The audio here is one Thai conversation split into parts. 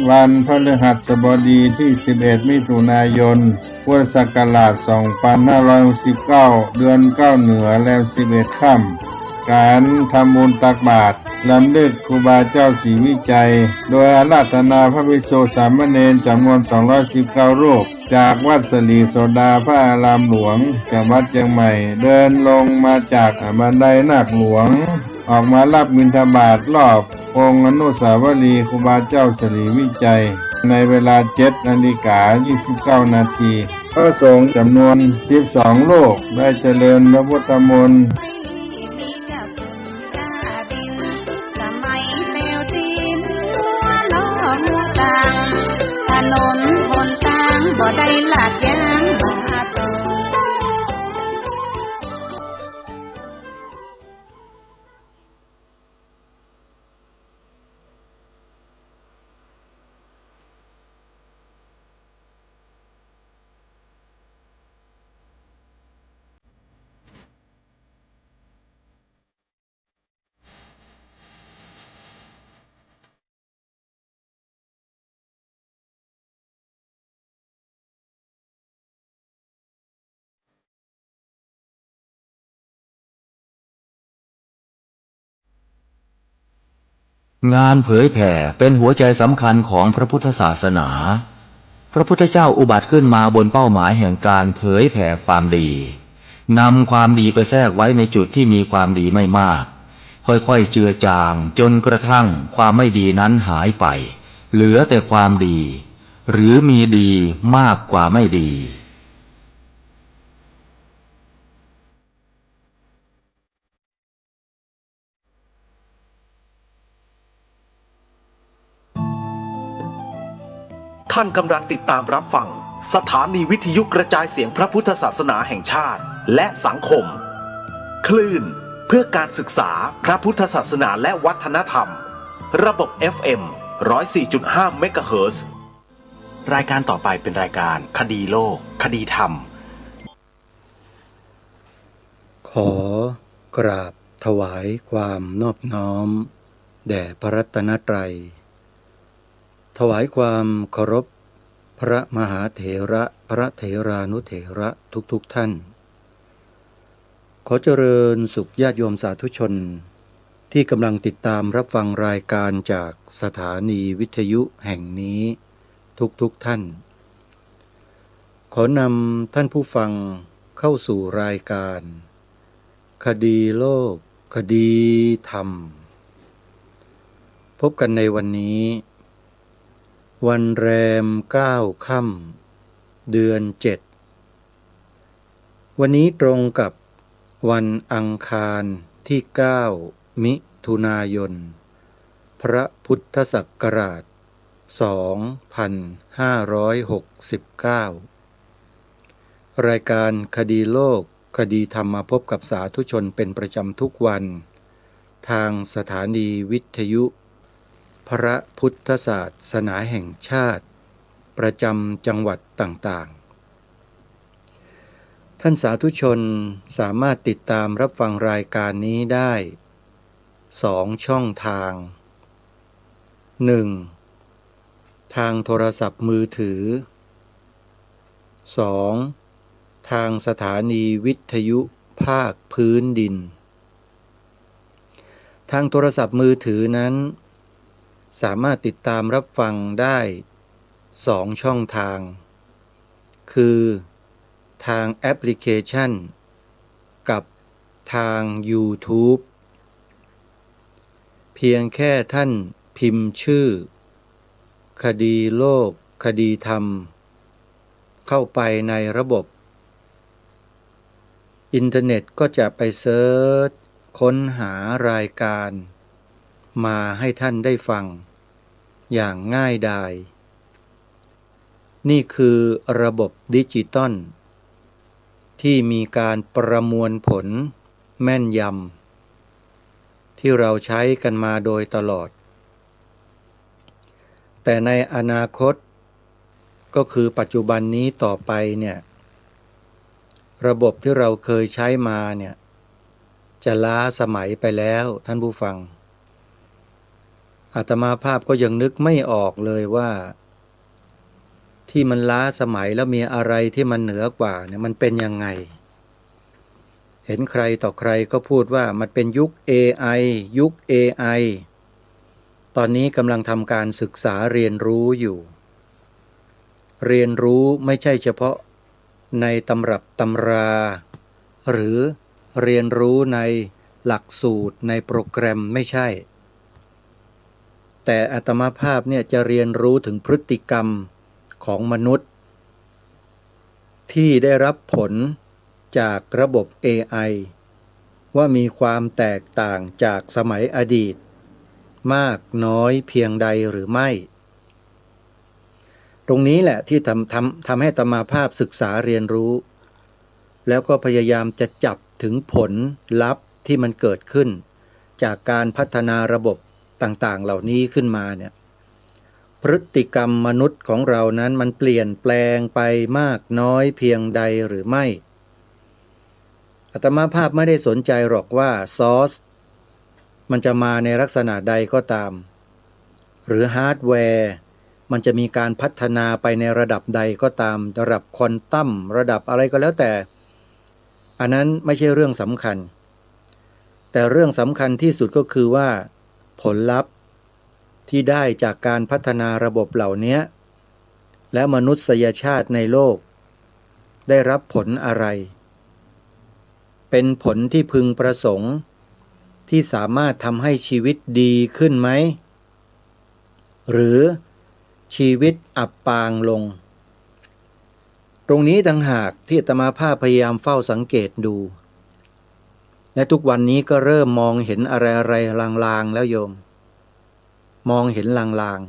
วันพฤหัสบดีที่11มิถุนายนพุทธศักราช2569เดือน9เหนือแรม11ค่ำการทำบุญตักบาตรรำลึกครูบาเจ้าศรีวิจัยโดยอาราธนาพระภิกษุสามเณรจำนวน219รูปจากวัดสลีโสดาพระอารามหลวงจังหวัดเชียงใหม่เดินลงมาจากบันไดนาคหลวงออกมารับบิณฑบาตรอบองค์อนุสาวรีย์ครูบาเจ้าศรีวิจัยในเวลา7:29 นาทีพระสงฆ์จำนวน12รูปได้เจริญพระพุทธมนต์ถนนหนทางบ่ได้ลาดยางบาดงานเผยแผ่เป็นหัวใจสำคัญของพระพุทธศาสนา พระพุทธเจ้าอุบัติขึ้นมาบนเป้าหมายแห่งการเผยแผ่ความดีนำความดีไปแทรกไว้ในจุดที่มีความดีไม่มากค่อยๆเจือจางจนกระทั่งความไม่ดีนั้นหายไปเหลือแต่ความดีหรือมีดีมากกว่าไม่ดีท่านกำลังติดตามรับฟังสถานีวิทยุกระจายเสียงพระพุทธศาสนาแห่งชาติและสังคมคลื่นเพื่อการศึกษาพระพุทธศาสนาและวัฒนธรรมระบบ FM 104.5 เมกะเฮิรตซ์รายการต่อไปเป็นรายการคดีโลกคดีธรรมขอกราบถวายความนอบน้อมแด่พระรัตนตรัยถวายความเคารพพระมหาเถระพระเถรานุเถระทุกท่านขอเจริญสุขญาติโยมสาธุชนที่กำลังติดตามรับฟังรายการจากสถานีวิทยุแห่งนี้ทุกท่านขอนำท่านผู้ฟังเข้าสู่รายการคดีโลกคดีธรรมพบกันในวันนี้วันแรม9ค่ำเดือน7วันนี้ตรงกับวันอังคารที่9มิถุนายนพระพุทธศักราช2569รายการคดีโลกคดีธรรมมาพบกับสาธุชนเป็นประจำทุกวันทางสถานีวิทยุพระพุทธศาสนาแห่งชาติประจำจังหวัดต่างๆท่านสาธุชนสามารถติดตามรับฟังรายการนี้ได้2ช่องทาง 1. ทางโทรศัพท์มือถือ 2. ทางสถานีวิทยุภาคพื้นดินทางโทรศัพท์มือถือนั้นสามารถติดตามรับฟังได้2ช่องทางคือทางแอปพลิเคชันกับทาง YouTube เพียงแค่ท่านพิมพ์ชื่อคดีโลกคดีธรรมเข้าไปในระบบอินเทอร์เน็ตก็จะไปเซิร์ชค้นหารายการมาให้ท่านได้ฟังอย่างง่ายดายนี่คือระบบดิจิตอลที่มีการประมวลผลแม่นยำที่เราใช้กันมาโดยตลอดแต่ในอนาคตก็คือปัจจุบันนี้ต่อไปเนี่ยระบบที่เราเคยใช้มาเนี่ยจะล้าสมัยไปแล้วท่านผู้ฟัง อาตมาภาพก็ยังนึกไม่ออกเลยว่าที่มันล้าสมัยแล้วมีอะไรที่มันเหนือกว่าเนี่ยมันเป็นยังไงเห็นใครต่อใครก็พูดว่ามันเป็นยุค AI ยุค AI ตอนนี้กำลังทำการศึกษาเรียนรู้อยู่เรียนรู้ไม่ใช่เฉพาะในตำรับตำราหรือเรียนรู้ในหลักสูตรในโปรแกรมไม่ใช่แต่อาตมาภาพเนี่ยจะเรียนรู้ถึงพฤติกรรมของมนุษย์ที่ได้รับผลจากระบบ AI ว่ามีความแตกต่างจากสมัยอดีตมากน้อยเพียงใดหรือไม่ตรงนี้แหละที่ทำให้อาตมาภาพศึกษาเรียนรู้แล้วก็พยายามจะจับถึงผลลัพธ์ที่มันเกิดขึ้นจากการพัฒนาระบบต่างๆเหล่านี้ขึ้นมาเนี่ยพฤติกรรมมนุษย์ของเรานั้นมันเปลี่ยนแปลงไปมากน้อยเพียงใดหรือไม่อาตมาภาพไม่ได้สนใจหรอกว่าซอสมันจะมาในลักษณะใดก็ตามหรือฮาร์ดแวร์มันจะมีการพัฒนาไปในระดับใดก็ตามระดับควอนตัมระดับอะไรก็แล้วแต่อันนั้นไม่ใช่เรื่องสำคัญแต่เรื่องสำคัญที่สุดก็คือว่าผลลัพธ์ที่ได้จากการพัฒนาระบบเหล่านี้และมนุษยชาติในโลกได้รับผลอะไรเป็นผลที่พึงประสงค์ที่สามารถทำให้ชีวิตดีขึ้นไหมหรือชีวิตอับปางลงตรงนี้ต่างหากที่อาตมาภาพพยายามเฝ้าสังเกตดูและทุกวันนี้ก็เริ่มมองเห็นอะไรๆลางๆแล้วโยมมองเห็นลาง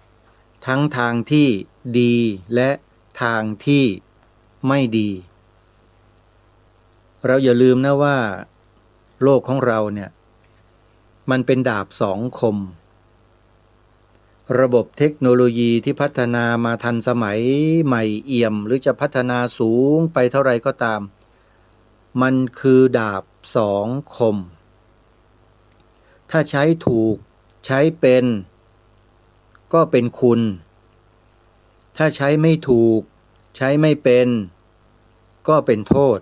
ๆทั้งทางที่ดีและทางที่ไม่ดีเราอย่าลืมนะว่าโลกของเราเนี่ยมันเป็นดาบสองคมระบบเทคโนโลยีที่พัฒนามาทันสมัยใหม่เอี่ยมหรือจะพัฒนาสูงไปเท่าไรก็ตามมันคือดาบสองคมถ้าใช้ถูกใช้เป็นก็เป็นคุณถ้าใช้ไม่ถูกใช้ไม่เป็นก็เป็นโทษ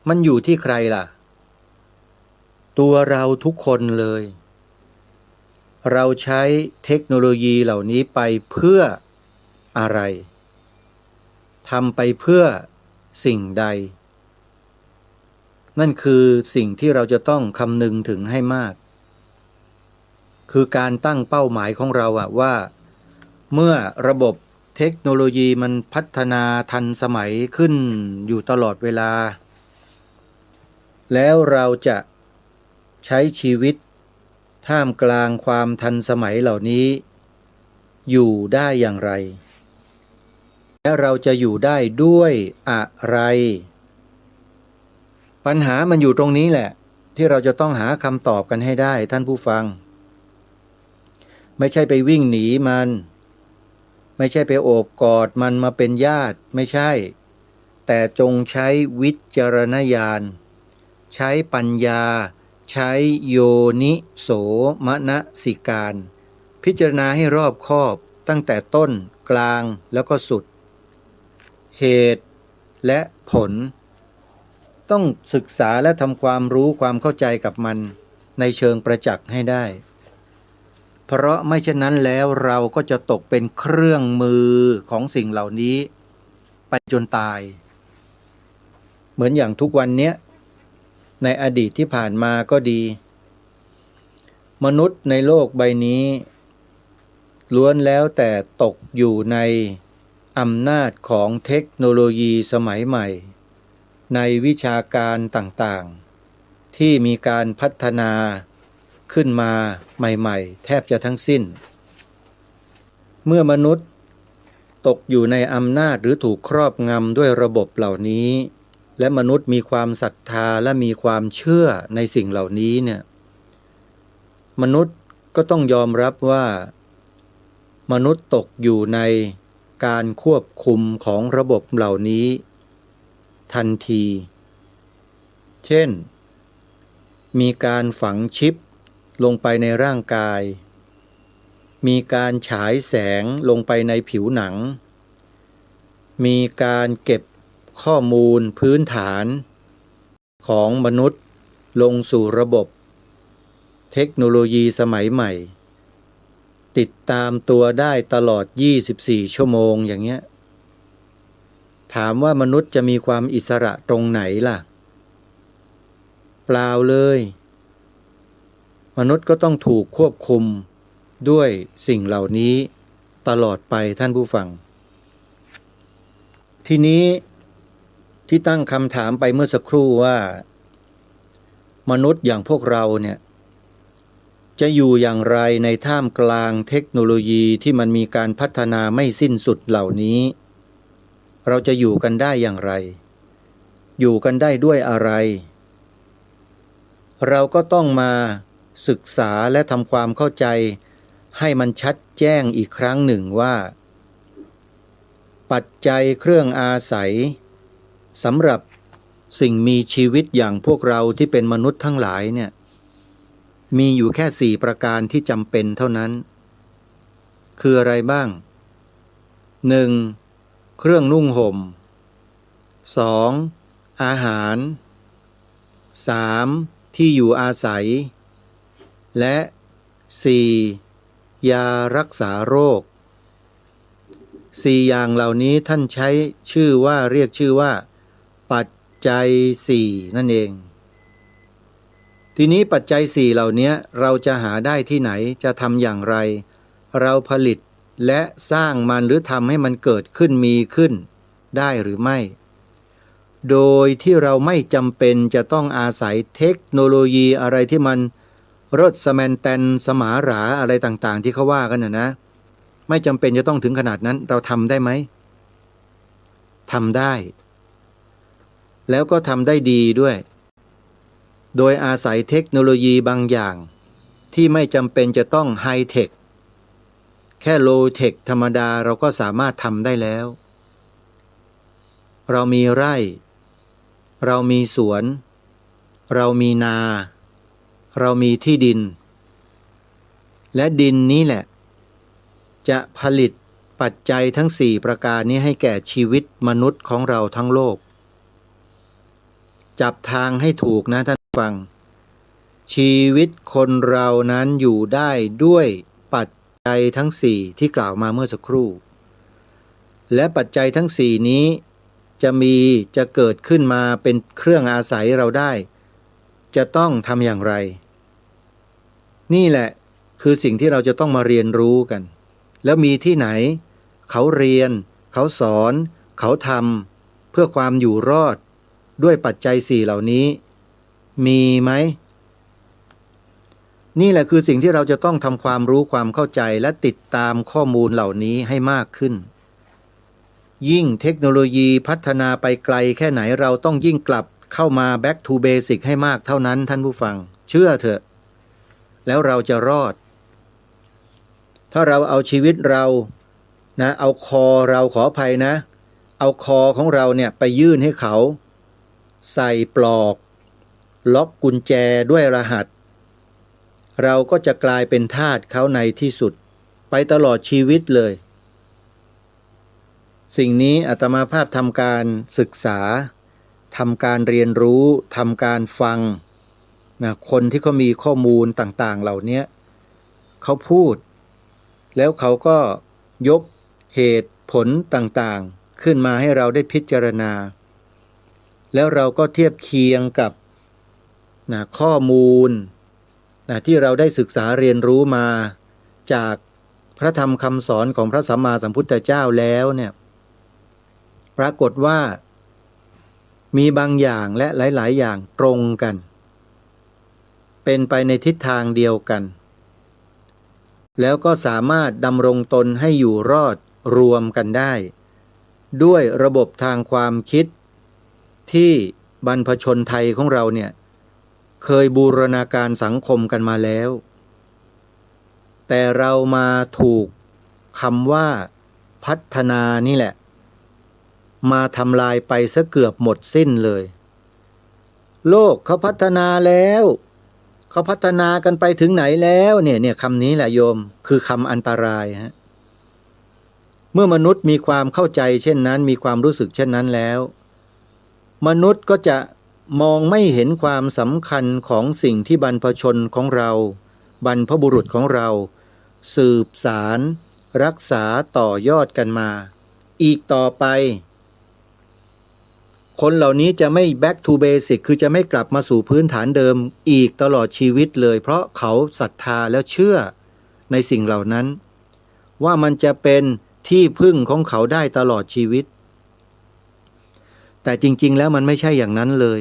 มันอยู่ที่ใครล่ะตัวเราทุกคนเลยเราใช้เทคโนโลยีเหล่านี้ไปเพื่ออะไรทำไปเพื่อสิ่งใดนั่นคือสิ่งที่เราจะต้องคำนึงถึงให้มากคือการตั้งเป้าหมายของเราว่าเมื่อระบบเทคโนโลยีมันพัฒนาทันสมัยขึ้นอยู่ตลอดเวลาแล้วเราจะใช้ชีวิตท่ามกลางความทันสมัยเหล่านี้อยู่ได้อย่างไรและเราจะอยู่ได้ด้วยอะไรปัญหามันอยู่ตรงนี้แหละที่เราจะต้องหาคำตอบกันให้ได้ท่านผู้ฟังไม่ใช่ไปวิ่งหนีมันไม่ใช่ไปโอบกอดมันมาเป็นญาติไม่ใช่แต่จงใช้วิจารณญาณใช้ปัญญาใช้โยนิโสมนสิการพิจารณาให้รอบคอบตั้งแต่ต้นกลางแล้วก็สุดเหตุและผลต้องศึกษาและทำความรู้ความเข้าใจกับมันในเชิงประจักษ์ให้ได้เพราะไม่เช่นนั้นแล้วเราก็จะตกเป็นเครื่องมือของสิ่งเหล่านี้ไปจนตายเหมือนอย่างทุกวันนี้ในอดีตที่ผ่านมาก็ดีมนุษย์ในโลกใบนี้ล้วนแล้วแต่ตกอยู่ในอำนาจของเทคโนโลยีสมัยใหม่ในวิชาการต่างๆที่มีการพัฒนาขึ้นมาใหม่ๆแทบจะทั้งสิ้นเมื่อมนุษย์ตกอยู่ในอำนาจหรือถูกครอบงำด้วยระบบเหล่านี้และมนุษย์มีความศรัทธาและมีความเชื่อในสิ่งเหล่านี้เนี่ยมนุษย์ก็ต้องยอมรับว่ามนุษย์ตกอยู่ในการควบคุมของระบบเหล่านี้ทันทีเช่นมีการฝังชิป ลงไปในร่างกาย มีการฉายแสงลงไปในผิวหนัง มีการเก็บข้อมูลพื้นฐานของมนุษย์ลงสู่ระบบเทคโนโลยีสมัยใหม่ติดตามตัวได้ตลอด24ชั่วโมงอย่างเงี้ยถามว่ามนุษย์จะมีความอิสระตรงไหนล่ะเปล่าเลยมนุษย์ก็ต้องถูกควบคุมด้วยสิ่งเหล่านี้ตลอดไปท่านผู้ฟังทีนี้ที่ตั้งคำถามไปเมื่อสักครู่ว่ามนุษย์อย่างพวกเราเนี่ยจะอยู่อย่างไรในท่ามกลางเทคโนโลยีที่มันมีการพัฒนาไม่สิ้นสุดเหล่านี้เราจะอยู่กันได้อย่างไรอยู่กันได้ด้วยอะไรเราก็ต้องมาศึกษาและทำความเข้าใจให้มันชัดแจ้งอีกครั้งหนึ่งว่าปัจจัยเครื่องอาศัยสำหรับสิ่งมีชีวิตอย่างพวกเราที่เป็นมนุษย์ทั้งหลายเนี่ยมีอยู่แค่4ประการที่จำเป็นเท่านั้นคืออะไรบ้าง 1. เครื่องนุ่งห่ม 2. อาหาร 3. ที่อยู่อาศัยและ 4. ยารักษาโรค4อย่างเหล่านี้ท่านใช้เรียกชื่อว่าปัจจัย4นั่นเองทีนี้ปัจจัย4เหล่านี้เราจะหาได้ที่ไหนจะทำอย่างไรเราผลิตและสร้างมันหรือทำให้มันเกิดขึ้นมีขึ้นได้หรือไม่โดยที่เราไม่จำเป็นจะต้องอาศัยเทคโนโลยีอะไรที่มันรถสแมนแตนสมาหราอะไรต่างๆที่เขาว่ากันนะไม่จำเป็นจะต้องถึงขนาดนั้นเราทำได้ไหมทำได้แล้วก็ทำได้ดีด้วยโดยอาศัยเทคโนโลยีบางอย่างที่ไม่จำเป็นจะต้องไฮเทคแค่โลเทคธรรมดาเราก็สามารถทำได้แล้วเรามีไร่เรามีสวนเรามีนาเรามีที่ดินและดินนี้แหละจะผลิตปัจจัยทั้ง4ประการนี้ให้แก่ชีวิตมนุษย์ของเราทั้งโลกจับทางให้ถูกนะท่านฟังชีวิตคนเรานั้นอยู่ได้ด้วยปัจจัยทั้ง4ที่กล่าวมาเมื่อสักครู่และปัจจัยทั้ง4นี้จะเกิดขึ้นมาเป็นเครื่องอาศัยเราได้จะต้องทำอย่างไรนี่แหละคือสิ่งที่เราจะต้องมาเรียนรู้กันแล้วมีที่ไหนเขาเรียนเขาสอนเขาทำเพื่อความอยู่รอดด้วยปัจจัย4เหล่านี้มีไหมนี่แหละคือสิ่งที่เราจะต้องทำความรู้ความเข้าใจและติดตามข้อมูลเหล่านี้ให้มากขึ้นยิ่งเทคโนโลยีพัฒนาไปไกลแค่ไหนเราต้องยิ่งกลับเข้ามา back to basic ให้มากเท่านั้นท่านผู้ฟังเชื่อเถอะแล้วเราจะรอดถ้าเราเอาชีวิตเรานะเอาคอเราขออภัยนะเอาคอของเราเนี่ยไปยื่นให้เขาใส่ปลอกล็อกกุญแจด้วยรหัสเราก็จะกลายเป็นทาสเขาในที่สุดไปตลอดชีวิตเลยสิ่งนี้อาตมาภาพทำการศึกษาทำการเรียนรู้ทำการฟังนะคนที่เขามีข้อมูลต่างๆเหล่านี้เขาพูดแล้วเขาก็ยกเหตุผลต่างๆขึ้นมาให้เราได้พิจารณาแล้วเราก็เทียบเคียงกับข้อมูลที่เราได้ศึกษาเรียนรู้มาจากพระธรรมคำสอนของพระสัมมาสัมพุทธเจ้าแล้วเนี่ยปรากฏว่ามีบางอย่างและหลายๆอย่างตรงกันเป็นไปในทิศทางเดียวกันแล้วก็สามารถดำรงตนให้อยู่รอดรวมกันได้ด้วยระบบทางความคิดที่บรรพชนไทยของเราเนี่ยเคยบูรณาการสังคมกันมาแล้วแต่เรามาถูกคำว่าพัฒนานี่แหละมาทำลายไปซะเกือบหมดสิ้นเลยโลกเขาพัฒนาแล้วเขา เขาพัฒนากันไปถึงไหนแล้วเนี่ยคำนี้แหละโยมคือคำอันตรายฮะเมื่อมนุษย์มีความเข้าใจเช่นนั้นมีความรู้สึกเช่นนั้นแล้วมนุษย์ก็จะมองไม่เห็นความสำคัญของสิ่งที่บรรพชนของเราบรรพบุรุษของเราสืบสารรักษาต่อยอดกันมาอีกต่อไปคนเหล่านี้จะไม่ back to basic คือจะไม่กลับมาสู่พื้นฐานเดิมอีกตลอดชีวิตเลยเพราะเขาศรัทธาแล้วเชื่อในสิ่งเหล่านั้นว่ามันจะเป็นที่พึ่งของเขาได้ตลอดชีวิตแต่จริงๆแล้วมันไม่ใช่อย่างนั้นเลย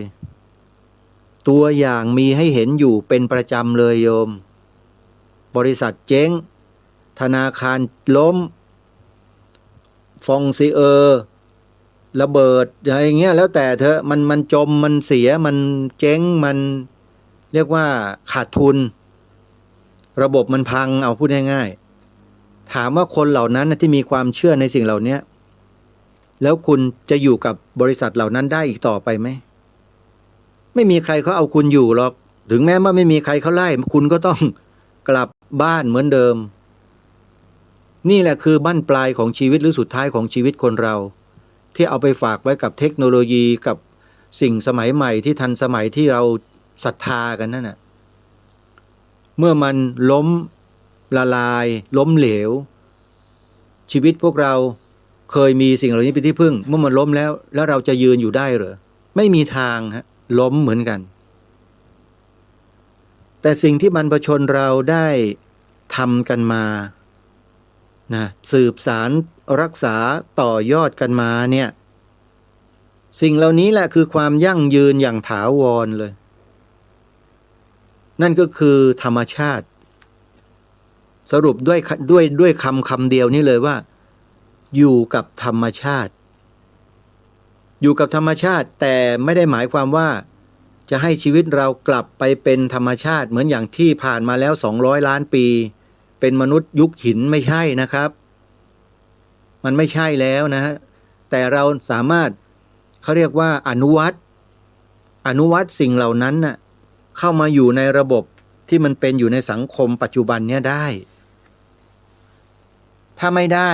ตัวอย่างมีให้เห็นอยู่เป็นประจำเลยโยมบริษัทเจ๊งธนาคารล้มฟองซิเออร์ระเบิดอะไรเงี้ยแล้วแต่เธอมันจมมันเสียมันเจ๊งมันเรียกว่าขาดทุนระบบมันพังเอาพูดง่ายๆถามว่าคนเหล่านั้นที่มีความเชื่อในสิ่งเหล่านี้แล้วคุณจะอยู่กับบริษัทเหล่านั้นได้อีกต่อไปไหมไม่มีใครเขาเอาคุณอยู่หรอกถึงแม้ว่าไม่มีใครเขาไล่คุณก็ต้องกลับบ้านเหมือนเดิมนี่แหละคือบั้นปลายของชีวิตหรือสุดท้ายของชีวิตคนเราที่เอาไปฝากไว้กับเทคโนโลยีกับสิ่งสมัยใหม่ที่ทันสมัยที่เราศรัทธากันนั่นน่ะเมื่อมันล้มละลายล้มเหลวชีวิตพวกเราเคยมีสิ่งเหล่านี้เป็นที่พึ่งเมื่อมันล้มแล้วเราจะยืนอยู่ได้เหรอไม่มีทางฮะล้มเหมือนกันแต่สิ่งที่บรรพชนเราได้ทำกันมานะสืบสารรักษาต่อยอดกันมาเนี่ยสิ่งเหล่านี้แหละคือความยั่งยืนอย่างถาวรเลยนั่นก็คือธรรมชาติสรุปด้วยคำเดียวนี้เลยว่าอยู่กับธรรมชาติอยู่กับธรรมชาติแต่ไม่ได้หมายความว่าจะให้ชีวิตเรากลับไปเป็นธรรมชาติเหมือนอย่างที่ผ่านมาแล้ว200 ล้านปีเป็นมนุษย์ยุคหินไม่ใช่นะครับมันไม่ใช่แล้วนะฮะแต่เราสามารถเขาเรียกว่าอนุวัตสิ่งเหล่านั้นน่ะเข้ามาอยู่ในระบบที่มันเป็นอยู่ในสังคมปัจจุบันเนี่ยได้ถ้าไม่ได้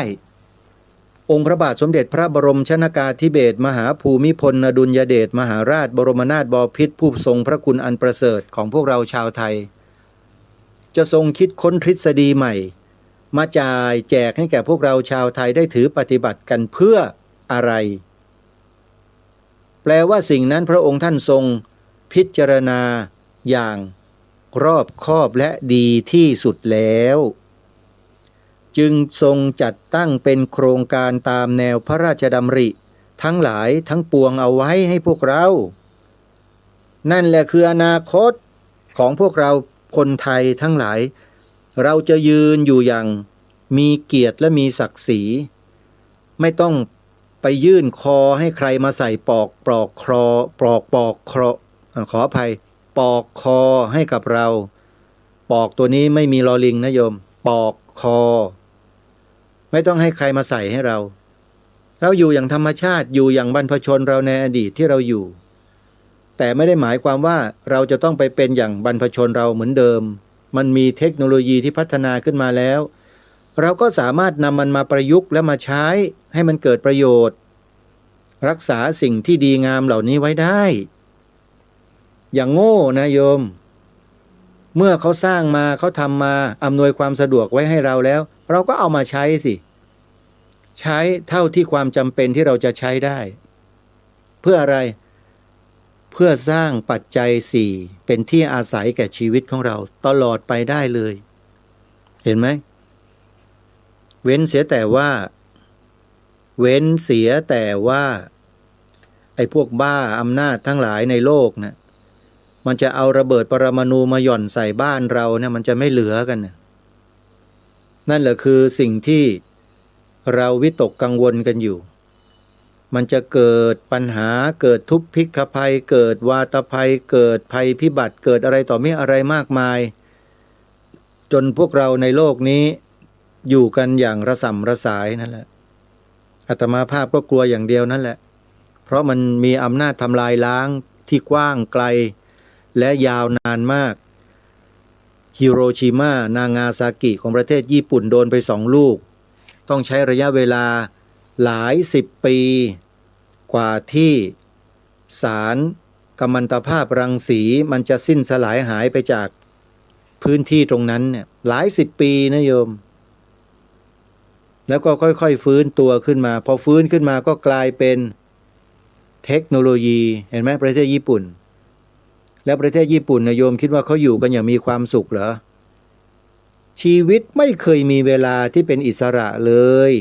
องค์พระบาทสมเด็จพระบรมชนกาธิเบศรมหาภูมิพลอดุลยเดชมหาราชบรมนาถบพิตรผู้ทรงพระคุณอันประเสริฐของพวกเราชาวไทยจะทรงคิดค้นทฤษฎีใหม่มาจ่ายแจกให้แก่พวกเราชาวไทยได้ถือปฏิบัติกันเพื่ออะไรแปลว่าสิ่งนั้นพระองค์ท่านทรงพิจารณาอย่างรอบคอบและดีที่สุดแล้วจึงทรงจัดตั้งเป็นโครงการตามแนวพระราชดำริทั้งหลายทั้งปวงเอาไว้ให้พวกเรานั่นแหละคืออนาคตของพวกเราคนไทยทั้งหลายเราจะยืนอยู่อย่างมีเกียรติและมีศักดิ์ศรีไม่ต้องไปยื่นคอให้ใครมาใส่ปอกคอขออภัยปอกคอให้กับเราปอกตัวนี้ไม่มีลอลิงนะโยมปอกคอไม่ต้องให้ใครมาใส่ให้เราอยู่อย่างธรรมชาติอยู่อย่างบรรพชนเราในอดีตที่เราอยู่แต่ไม่ได้หมายความว่าเราจะต้องไปเป็นอย่างบรรพชนเราเหมือนเดิมมันมีเทคโนโลยีที่พัฒนาขึ้นมาแล้วเราก็สามารถนำมันมาประยุกต์และมาใช้ให้มันเกิดประโยชน์รักษาสิ่งที่ดีงามเหล่านี้ไว้ได้อย่างโง่นะโยมเมื่อเขาสร้างมาเขาทำมาอำนวยความสะดวกไว้ให้เราแล้วเราก็เอามาใช้สิใช้เท่าที่ความจำเป็นที่เราจะใช้ได้เพื่ออะไรเพื่อสร้างปัจจัย4เป็นที่อาศัยแก่ชีวิตของเราตลอดไปได้เลยเห็นไหมเว้นเสียแต่ว่าไอ้พวกบ้าอำนาจทั้งหลายในโลกนะมันจะเอาระเบิดปรมาณูมาหย่อนใส่บ้านเราเนี่ยมันจะไม่เหลือกันนะนั่นแหละคือสิ่งที่เราวิตกกังวลกันอยู่มันจะเกิดปัญหาเกิดทุพพิกภัยเกิดวาตภัยเกิดภัยพิบัติเกิดอะไรต่อไม่อะไรมากมายจนพวกเราในโลกนี้อยู่กันอย่างระส่ำระสายนั่นแหละอาตมาภาพก็กลัวอย่างเดียวนั่นแหละเพราะมันมีอำนาจทำลายล้างที่กว้างไกลและยาวนานมาก ฮิโรชิมานางาซากิของประเทศญี่ปุ่นโดนไป2 ลูกต้องใช้ระยะเวลาหลาย10 ปีกว่าที่สารกัมมันตภาพรังสีมันจะสิ้นสลายหายไปจากพื้นที่ตรงนั้นเนี่ยหลาย10 ปีนะโยมแล้วก็ค่อยๆฟื้นตัวขึ้นมาพอฟื้นขึ้นมาก็กลายเป็นเทคโนโลยีเห็นไหมประเทศญี่ปุ่นแล้วประเทศญี่ปุ่นนะโยมคิดว่าเขาอยู่กันอย่างมีความสุขเหรอชีวิตไม่เคยมีเวลาที่เป็นอิสระเลย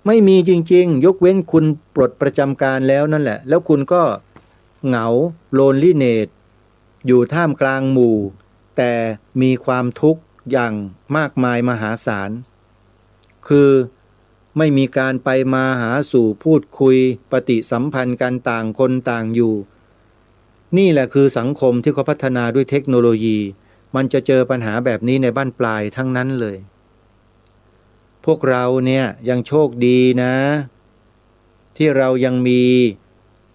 ไม่มีจริงๆยกเว้นคุณปลดประจำการแล้วนั่นแหละแล้วคุณก็เหงาโลนลี่เนตอยู่ท่ามกลางหมู่แต่มีความทุกข์อย่างมากมายมหาศาลคือไม่มีการไปมาหาสู่พูดคุยปฏิสัมพันธ์กันต่างคนต่างอยู่นี่แหละคือสังคมที่เขาพัฒนาด้วยเทคโนโลยีมันจะเจอปัญหาแบบนี้ในบ้านปลายทั้งนั้นเลยพวกเราเนี่ยยังโชคดีนะที่เรายังมี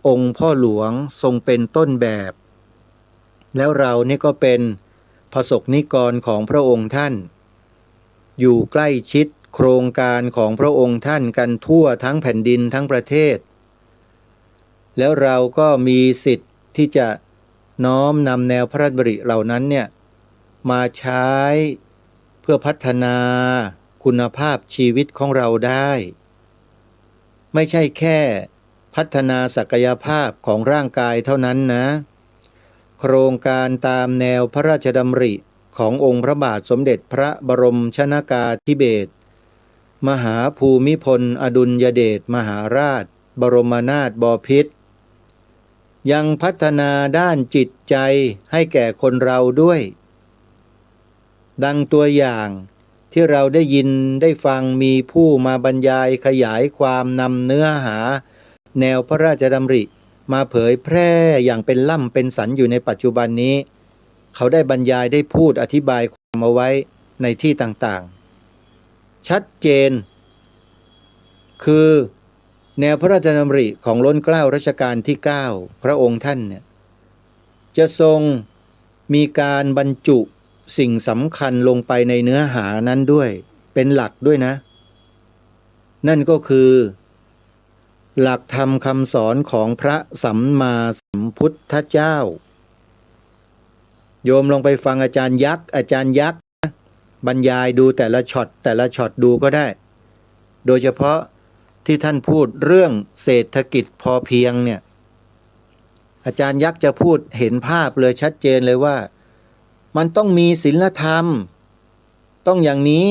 องค์พ่อหลวงทรงเป็นต้นแบบแล้วเรานี่ก็เป็นพระสงฆ์นิกรของพระองค์ท่านอยู่ใกล้ชิดโครงการของพระองค์ท่านกันทั่วทั้งแผ่นดินทั้งประเทศแล้วเราก็มีสิทธิ์ที่จะน้อมนำแนวพระราชดำริเหล่านั้นเนี่ยมาใช้เพื่อพัฒนาคุณภาพชีวิตของเราได้ไม่ใช่แค่พัฒนาศักยภาพของร่างกายเท่านั้นนะโครงการตามแนวพระราชดำริขององค์พระบาทสมเด็จพระบรมชนกาธิเบศรมหาภูมิพลอดุลยเดชมหาราชบรมนาถบพิตรยังพัฒนาด้านจิตใจให้แก่คนเราด้วยดังตัวอย่างที่เราได้ยินได้ฟังมีผู้มาบรรยายขยายความนำเนื้อหาแนวพระราชดำริมาเผยแพร่อย่างเป็นล่ำเป็นสันอยู่ในปัจจุบันนี้เขาได้บรรยายได้พูดอธิบายความเอาไว้ในที่ต่างๆชัดเจนคือแนวพระราชดำริของล้นเกล้ารัชกาลที่9พระองค์ท่านเนี่ยจะทรงมีการบรรจุสิ่งสำคัญลงไปในเนื้อหานั้นด้วยเป็นหลักด้วยนะนั่นก็คือหลักธรรมคำสอนของพระสัมมาสัมพุทธเจ้าโยมลองไปฟังอาจารย์ยักษ์บรรยายดูแต่ละช็อตดูก็ได้โดยเฉพาะที่ท่านพูดเรื่องเศรษฐกิจพอเพียงเนี่ยอาจารย์ยักษ์จะพูดเห็นภาพเลยชัดเจนเลยว่ามันต้องมีศีลธรรมต้องอย่างนี้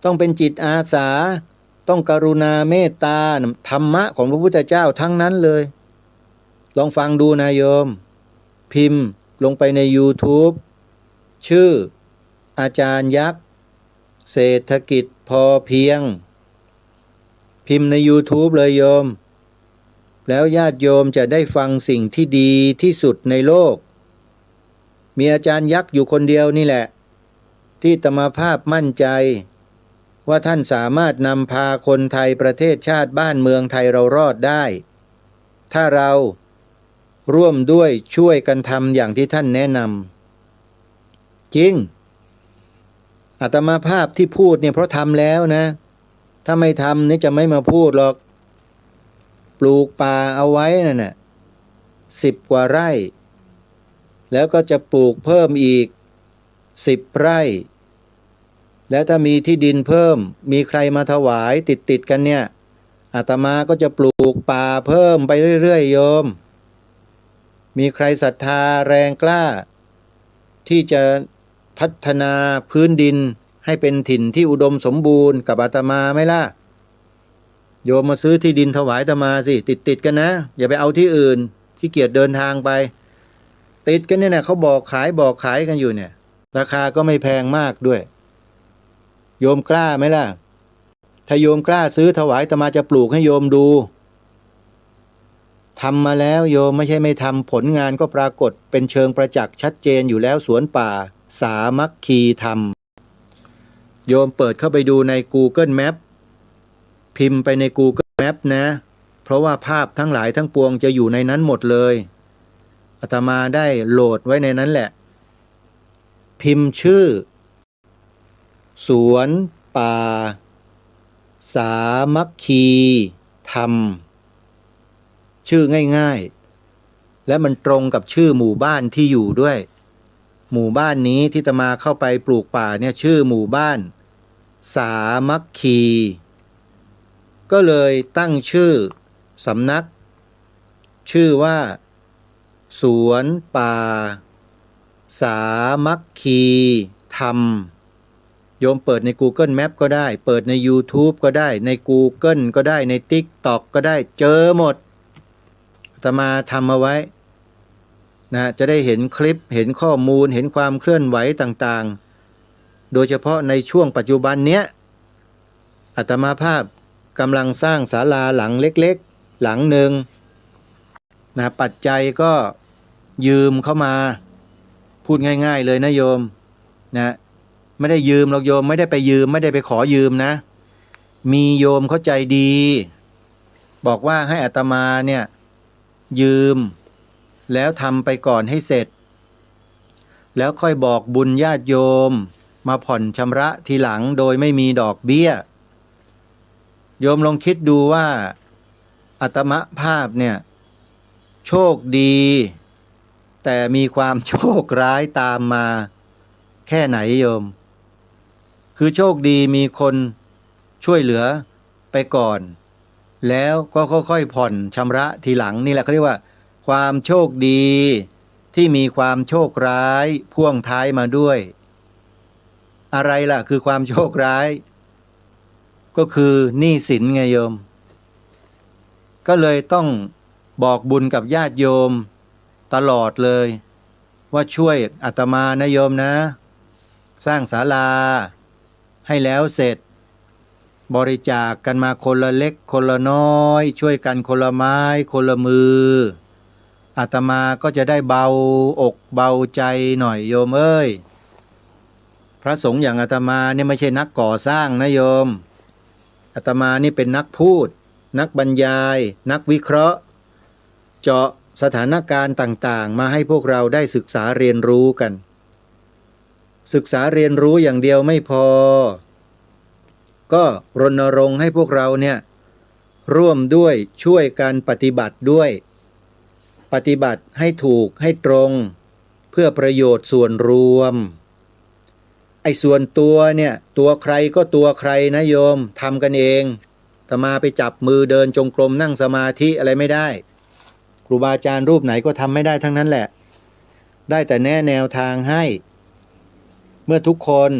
ต้องเป็นจิตอาสาต้องกรุณาเมตตาธรรมะของพระพุทธเจ้าทั้งนั้นเลยลองฟังดูนะโยมพิมพ์ลงไปใน YouTube ชื่ออาจารย์ยักษ์เศรษฐกิจพอเพียงพิมพ์ใน YouTube เลยโยมแล้วญาติโยมจะได้ฟังสิ่งที่ดีที่สุดในโลกมีอาจารย์ยักษ์อยู่คนเดียวนี่แหละที่อาตมาภาพมั่นใจว่าท่านสามารถนำพาคนไทยประเทศชาติบ้านเมืองไทยเรารอดได้ถ้าเราร่วมด้วยช่วยกันทำอย่างที่ท่านแนะนำจริงอาตมาภาพที่พูดเนี่ยเพราะทำแล้วนะถ้าไม่ทำนี่จะไม่มาพูดหรอกปลูกป่าเอาไว้นั่นน่ะ10 กว่าไร่แล้วก็จะปลูกเพิ่มอีก10 ไร่แล้วถ้ามีที่ดินเพิ่มมีใครมาถวายติดกันเนี่ยอาตมาก็จะปลูกป่าเพิ่มไปเรื่อยๆโยมมีใครศรัทธาแรงกล้าที่จะพัฒนาพื้นดินให้เป็นถิ่นที่อุดมสมบูรณ์กับอาตมาไหมล่ะโยมมาซื้อที่ดินถวายอาตมาสิติดกันนะอย่าไปเอาที่อื่นขี้เกียจเดินทางไปติดกันเนี่ยนะเขาบอกขายกันอยู่เนี่ยราคาก็ไม่แพงมากด้วยโยมกล้าไหมล่ะถ้าโยมกล้าซื้อถวายอาตมาจะปลูกให้โยมดูทำมาแล้วโยมไม่ใช่ไม่ทำผลงานก็ปรากฏเป็นเชิงประจักษ์ชัดเจนอยู่แล้วสวนป่าสามัคคีธรรมโยมเปิดเข้าไปดูใน Google Map พิมพ์ไปใน Google Map นะเพราะว่าภาพทั้งหลายทั้งปวงจะอยู่ในนั้นหมดเลยอาตมาได้โหลดไว้ในนั้นแหละ พิมพ์ชื่อ สวนป่าสามัคคีธรรมชื่อง่ายๆและมันตรงกับชื่อหมู่บ้านที่อยู่ด้วยหมู่บ้านนี้ที่อาตมาเข้าไปปลูกป่าเนี่ยชื่อหมู่บ้านสามัคคีก็เลยตั้งชื่อสำนักชื่อว่าสวนป่าสามัคคีธรรมโยมเปิดใน Google Map ก็ได้เปิดใน YouTube ก็ได้ใน Google ก็ได้ใน TikTok ก็ได้เจอหมดอาตมาทำเอาไว้นะจะได้เห็นคลิปเห็นข้อมูลเห็นความเคลื่อนไหวต่างๆโดยเฉพาะในช่วงปัจจุบันเนี้ยอาตมาภาพกำลังสร้างศาลาหลังเล็กๆหลังหนึ่งนะปัจจัยก็ยืมเข้ามาพูดง่ายๆเลยนะโยมนะไม่ได้ยืมหรอกโยมไม่ได้ไปยืมไม่ได้ไปขอยืมนะมีโยมเข้าใจดีบอกว่าให้อาตมาเนี่ยยืมแล้วทำไปก่อนให้เสร็จแล้วค่อยบอกบุญญาติโยมมาผ่อนชำระทีหลังโดยไม่มีดอกเบี้ยโยมลองคิดดูว่าอาตมภาพเนี่ยโชคดีแต่มีความโชคร้ายตามมาแค่ไหนโยมคือโชคดีมีคนช่วยเหลือไปก่อนแล้วก็ค่อยๆผ่อนชำระทีหลังนี่แหละเขาเรียกว่าความโชคดีที่มีความโชคร้ายพ่วงท้ายมาด้วยอะไรล่ะคือความโชคร้ายก็คือหนี้สินไงโยมก็เลยต้องบอกบุญกับญาติโยมตลอดเลยว่าช่วยอาตมานะโยมนะสร้างศาลาให้แล้วเสร็จบริจาคกันมาคนละเล็กคนละน้อยช่วยกันคนละไม้คนละมืออาตมาก็จะได้เบาอกเบาใจหน่อยโยมเอ้ยพระสงฆ์อย่างอาตมาเนี่ยไม่ใช่นักก่อสร้างนะโยมอาตมานี่เป็นนักพูดนักบรรยายนักวิเคราะห์เจาะสถานการณ์ต่างๆมาให้พวกเราได้ศึกษาเรียนรู้กันศึกษาเรียนรู้อย่างเดียวไม่พอก็รณรงค์ให้พวกเราเนี่ยร่วมด้วยช่วยกันปฏิบัติด้วยปฏิบัติให้ถูกให้ตรงเพื่อประโยชน์ส่วนรวมไอ้ส่วนตัวเนี่ยตัวใครก็ตัวใครนะโยมทำกันเองแต่มาไปจับมือเดินจงกรมนั่งสมาธิอะไรไม่ได้ครูบาอาจารย์รูปไหนก็ทำไม่ได้ทั้งนั้นแหละได้แต่แนะแนวทางให้เมื่อทุกคน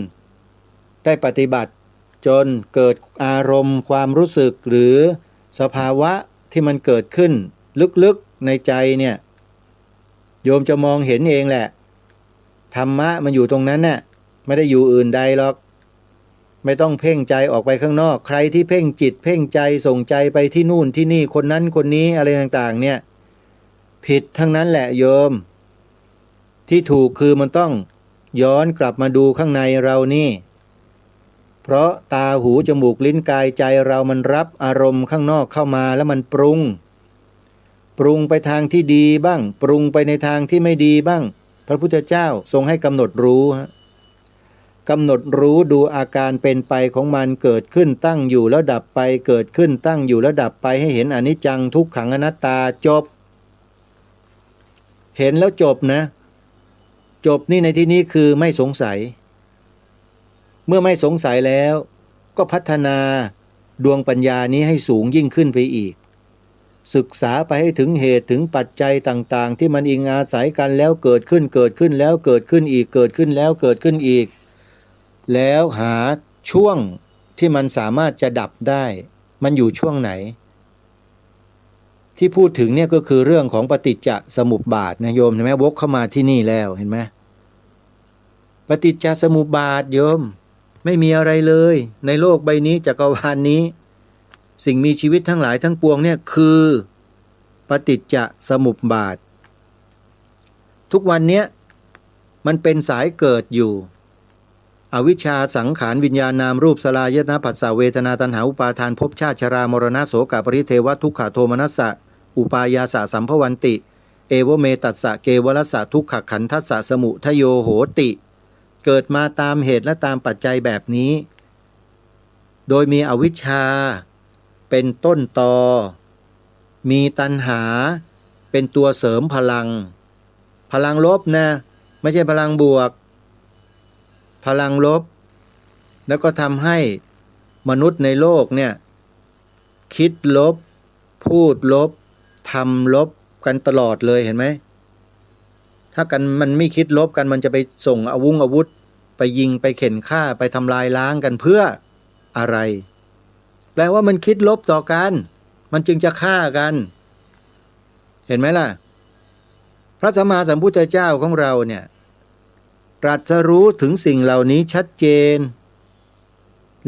ได้ปฏิบัติจนเกิดอารมณ์ความรู้สึกหรือสภาวะที่มันเกิดขึ้นลึกๆในใจเนี่ยโยมจะมองเห็นเองแหละธรรมะมันอยู่ตรงนั้นน่ะไม่ได้อยู่อื่นใดหรอกไม่ต้องเพ่งใจออกไปข้างนอกใครที่เพ่งจิตเพ่งใจส่งใจไปที่นู่นที่นี่คนนั้นคนนี้อะไรต่างๆเนี่ยผิดทั้งนั้นแหละโยมที่ถูกคือมันต้องย้อนกลับมาดูข้างในเรานี่เพราะตาหูจมูกลิ้นกายใจเรามันรับอารมณ์ข้างนอกเข้ามาแล้วมันปรุงไปทางที่ดีบ้างปรุงไปในทางที่ไม่ดีบ้างพระพุทธเจ้าทรงให้กำหนดรู้กำหนดรู้ดูอาการเป็นไปของมันเกิดขึ้นตั้งอยู่แล้วดับไปเกิดขึ้นตั้งอยู่แล้วดับไปให้เห็นอนิจจังทุกขังอนัตตาจบเห็นแล้วจบนะจบนี่ในที่นี้คือไม่สงสัยเมื่อไม่สงสัยแล้วก็พัฒนาดวงปัญญานี้ให้สูงยิ่งขึ้นไปอีกศึกษาไปให้ถึงเหตุถึงปัจจัยต่างๆที่มันอิงอาศัยกันแล้วเกิดขึ้นแล้วเกิดขึ้นอีกเกิดขึ้นแล้วเกิดขึ้นอีกแล้วหาช่วงที่มันสามารถจะดับได้มันอยู่ช่วงไหนที่พูดถึงเนี่ยก็คือเรื่องของปฏิจจสมุปบาทนะโยมเห็นไหมวกเข้ามาที่นี่แล้วเห็นไหมปฏิจจสมุปบาทโยมไม่มีอะไรเลยในโลกใบนี้จักรวาลนี้สิ่งมีชีวิตทั้งหลายทั้งปวงเนี่ยคือปฏิจจสมุปบาททุกวันเนี้ยมันเป็นสายเกิดอยู่อวิชชาสังขารวิญญาณนามรูปสลายตนะผัสสะเวทนาตัณหาอุปาทานภพชาติชรามรณะโสกปริเทวทุกขโทมนัสสะอุปายาสะสัมภวันติเอวเมตัสสะเกวรัสสะทุกขขันธัสสะสมุทโยโหติ เกิดมาตามเหตุและตามปัจจัยแบบนี้ โดยมีอวิชชาเป็นต้นตอมีตัณหาเป็นตัวเสริมพลังลบนะไม่ใช่พลังบวกพลังลบแล้วก็ทำให้มนุษย์ในโลกเนี่ยคิดลบพูดลบทำลบกันตลอดเลยเห็นไหมถ้ากันมันไม่คิดลบกันมันจะไปส่งอาวุธไปยิงไปเข็นฆ่าไปทำลายล้างกันเพื่ออะไรแปลว่ามันคิดลบต่อกันมันจึงจะฆ่ากันเห็นไหมล่ะพระสัมมาสัมพุทธเจ้าของเราเนี่ยตรัสรู้ถึงสิ่งเหล่านี้ชัดเจน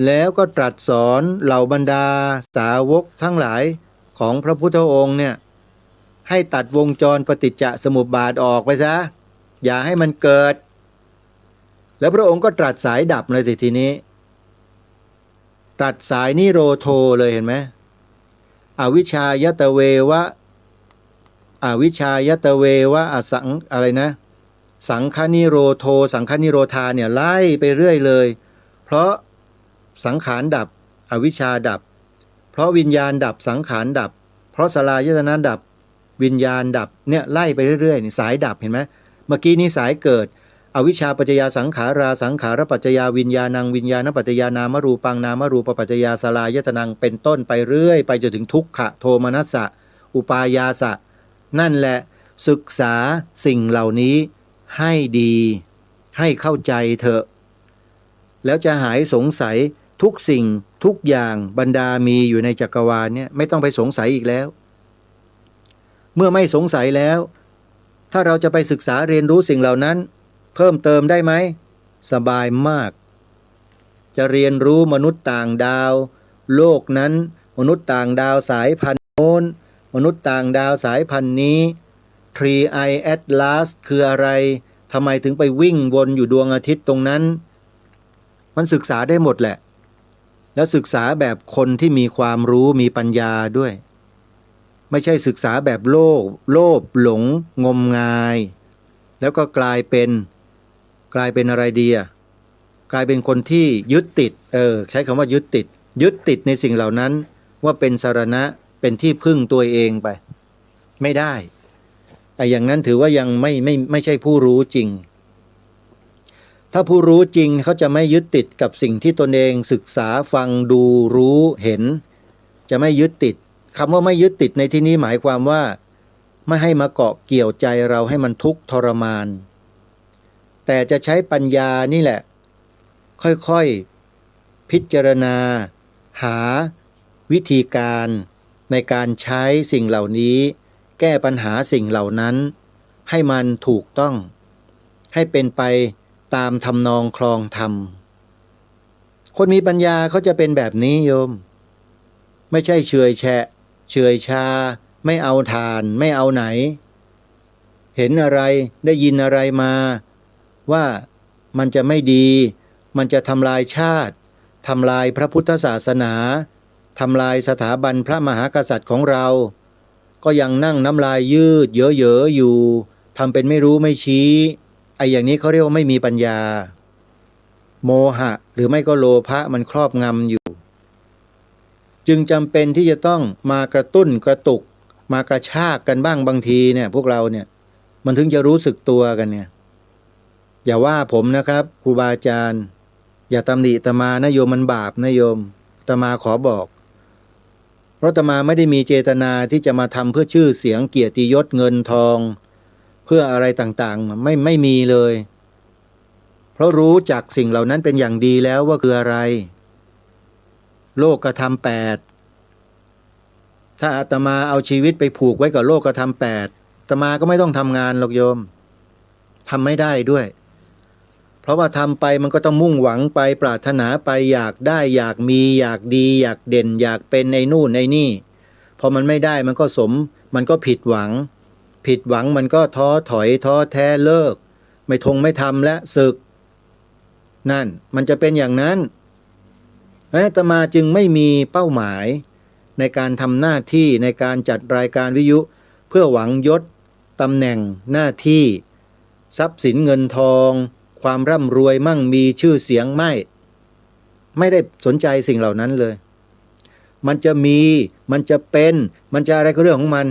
แล้วก็ตรัสสอนเหล่าบรรดาสาวกทั้งหลายของพระพุทธองค์เนี่ยให้ตัดวงจรปฏิจจสมุปบาทออกไปซะอย่าให้มันเกิดแล้วพระองค์ก็ตรัสสายดับเลยสิทีนี้ตรัสสายนิโรโธเลยเห็นไหมอวิชชายตเววะอวิชชายตเววะอสังอะไรนะสังฆนิโรโธสังฆนิโรธาเนี่ยไล่ไปเรื่อยเลยเพราะสังขารดับอวิชชาดับเพราะวิญญาณดับสังขารดับเพราะสลายตนะดับวิญญาณดับเนี่ยไล่ไปเรื่อยๆสายดับเห็นไหมเมื่อกี้นี้สายเกิดอวิชชาปัจจยาสังขาราสังขารปัจจยาวิญญาณังวิญญาณปัจจยานามรูปังนามรูปปัจจยาสลายตนังเป็นต้นไปเรื่อยไปจนถึงทุกขะโทมนัสสะอุปายาสะนั่นแหละศึกษาสิ่งเหล่านี้ให้ดีให้เข้าใจเถอะแล้วจะหายสงสัยทุกสิ่งทุกอย่างบรรดามีอยู่ในจักรวาลเนี่ยไม่ต้องไปสงสัยอีกแล้วเมื่อไม่สงสัยแล้วถ้าเราจะไปศึกษาเรียนรู้สิ่งเหล่านั้นเพิ่มเติมได้ไหมสบายมากจะเรียนรู้มนุษย์ต่างดาวโลกนั้นมนุษย์ต่างดาวสายพันธุ์โน้นมนุษย์ต่างดาวสายพันธุ์นี้ 3i Atlas คืออะไรทำไมถึงไปวิ่งวนอยู่ดวงอาทิตย์ตรงนั้นมันศึกษาได้หมดแหละแล้วศึกษาแบบคนที่มีความรู้มีปัญญาด้วยไม่ใช่ศึกษาแบบโลภหลงงมงายแล้วก็กลายเป็นอะไรดีอ่ะกลายเป็นคนที่ยึดติดใช้คำว่ายึดติดในสิ่งเหล่านั้นว่าเป็นสรณะเป็นที่พึ่งตัวเองไปไม่ได้อย่างนั้นถือว่ายังไม่ใช่ผู้รู้จริงถ้าผู้รู้จริงเขาจะไม่ยึดติดกับสิ่งที่ตนเองศึกษาฟังดูรู้เห็นจะไม่ยึดติดคำว่าไม่ยึดติดในที่นี้หมายความว่าไม่ให้มาเกาะเกี่ยวใจเราให้มันทุกข์ทรมานแต่จะใช้ปัญญานี่แหละค่อยๆพิจารณาหาวิธีการในการใช้สิ่งเหล่านี้แก้ปัญหาสิ่งเหล่านั้นให้มันถูกต้องให้เป็นไปตามทำนองคลองธรรมคนมีปัญญาเขาจะเป็นแบบนี้โยมไม่ใช่เฉื่อยแฉะเฉื่อยชาไม่เอาทานไม่เอาไหนเห็นอะไรได้ยินอะไรมาว่ามันจะไม่ดีมันจะทำลายชาติทำลายพระพุทธศาสนาทำลายสถาบันพระมหากษัตริย์ของเราก็ยังนั่งน้ำลายยืดเยอะๆอยู่ทำเป็นไม่รู้ไม่ชี้อย่างนี้เขาเรียกว่าไม่มีปัญญาโมหะหรือไม่ก็โลภะมันครอบงำอยู่จึงจำเป็นที่จะต้องมากระตุ้นกระตุกมากระชากกันบ้างบางทีเนี่ยพวกเราเนี่ยมันถึงจะรู้สึกตัวกันเนี่ยอย่าว่าผมนะครับครูบาอาจารย์อย่าตำหนิอาตมานะโยมมันบาปนะโยมอาตมาขอบอกเพราะอาตมาไม่ได้มีเจตนาที่จะมาทำเพื่อชื่อเสียงเกียรติยศเงินทองเพื่ออะไรต่างๆไม่มีเลยเพราะรู้จักสิ่งเหล่านั้นเป็นอย่างดีแล้วว่าคืออะไรโลกธรรม 8ถ้าอาตมาเอาชีวิตไปผูกไว้กับโลกธรรม 8อาตมาก็ไม่ต้องทำงานหรอกโยมทำไม่ได้ด้วยเพราะว่าทำไปมันก็ต้องมุ่งหวังไปปรารถนาไปอยากได้อยากมีอยากดีอยากเด่นอยากเป็นในนู่นในนี่พอมันไม่ได้มันก็ผิดหวังมันก็ท้อถอยท้อแท้เลิกไม่ทำและสึกนั่นมันจะเป็นอย่างนั้นอาตมาจึงไม่มีเป้าหมายในการทำหน้าที่ในการจัดรายการวิทยุเพื่อหวังยศตำแหน่งหน้าที่ทรัพย์สินเงินทองค ความร่ำรวยมั่งมีชื่อเสียงไม่ได้สนใจสิ่งเหล่านั้นเลยมันจะมีมันจะเป็นมันจะอะไรก็เรื่องของมัน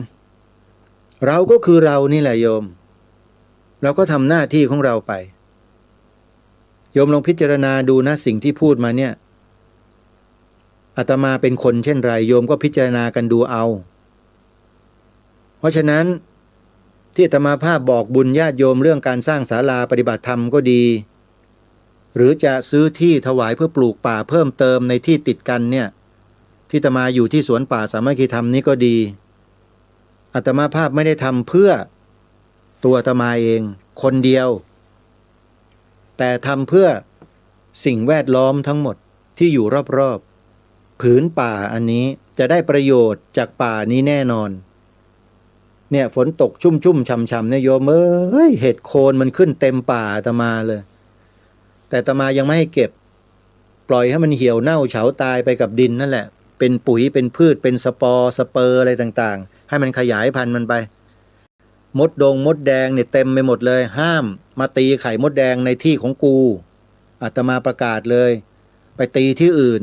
เราก็คือเรานี่แหละโยมเราก็ทำหน้าที่ของเราไปโยมลองพิจารณาดูนะสิ่งที่พูดมาเนี่ยอาตมาเป็นคนเช่นไรโยมก็พิจารณากันดูเอาเพราะฉะนั้นที่อาตมาภาพบอกบุญญาติโยมเรื่องการสร้างศาลาปฏิบัติธรรมก็ดีหรือจะซื้อที่ถวายเพื่อปลูกป่าเพิ่มเติมในที่ติดกันเนี่ยที่อาตมาอยู่ที่สวนป่าสามัคคีธรรมนี้ก็ดีอาตมาภาพไม่ได้ทำเพื่อตัวอาตมาเองคนเดียวแต่ทำเพื่อสิ่งแวดล้อมทั้งหมดที่อยู่รอบๆผืนป่าอันนี้จะได้ประโยชน์จากป่านี้แน่นอนเนี่ยฝนตกชุ่มๆช่ำๆเนี่ยโยมเห็ดโคนมันขึ้นเต็มป่าอาตมาเลยแต่อาตมายังไม่ให้เก็บปล่อยให้มันเหี่ยวเน่าเฉาตายไปกับดินนั่นแหละเป็นปุ๋ยเป็นพืชเป็นสปอร์สเปอร์อะไรต่างๆให้มันขยายพันธุ์มันไปมดแดงเนี่ยเต็มไปหมดเลยห้ามมาตีไข่มดแดงในที่ของกูอาตมาประกาศเลยไปตีที่อื่น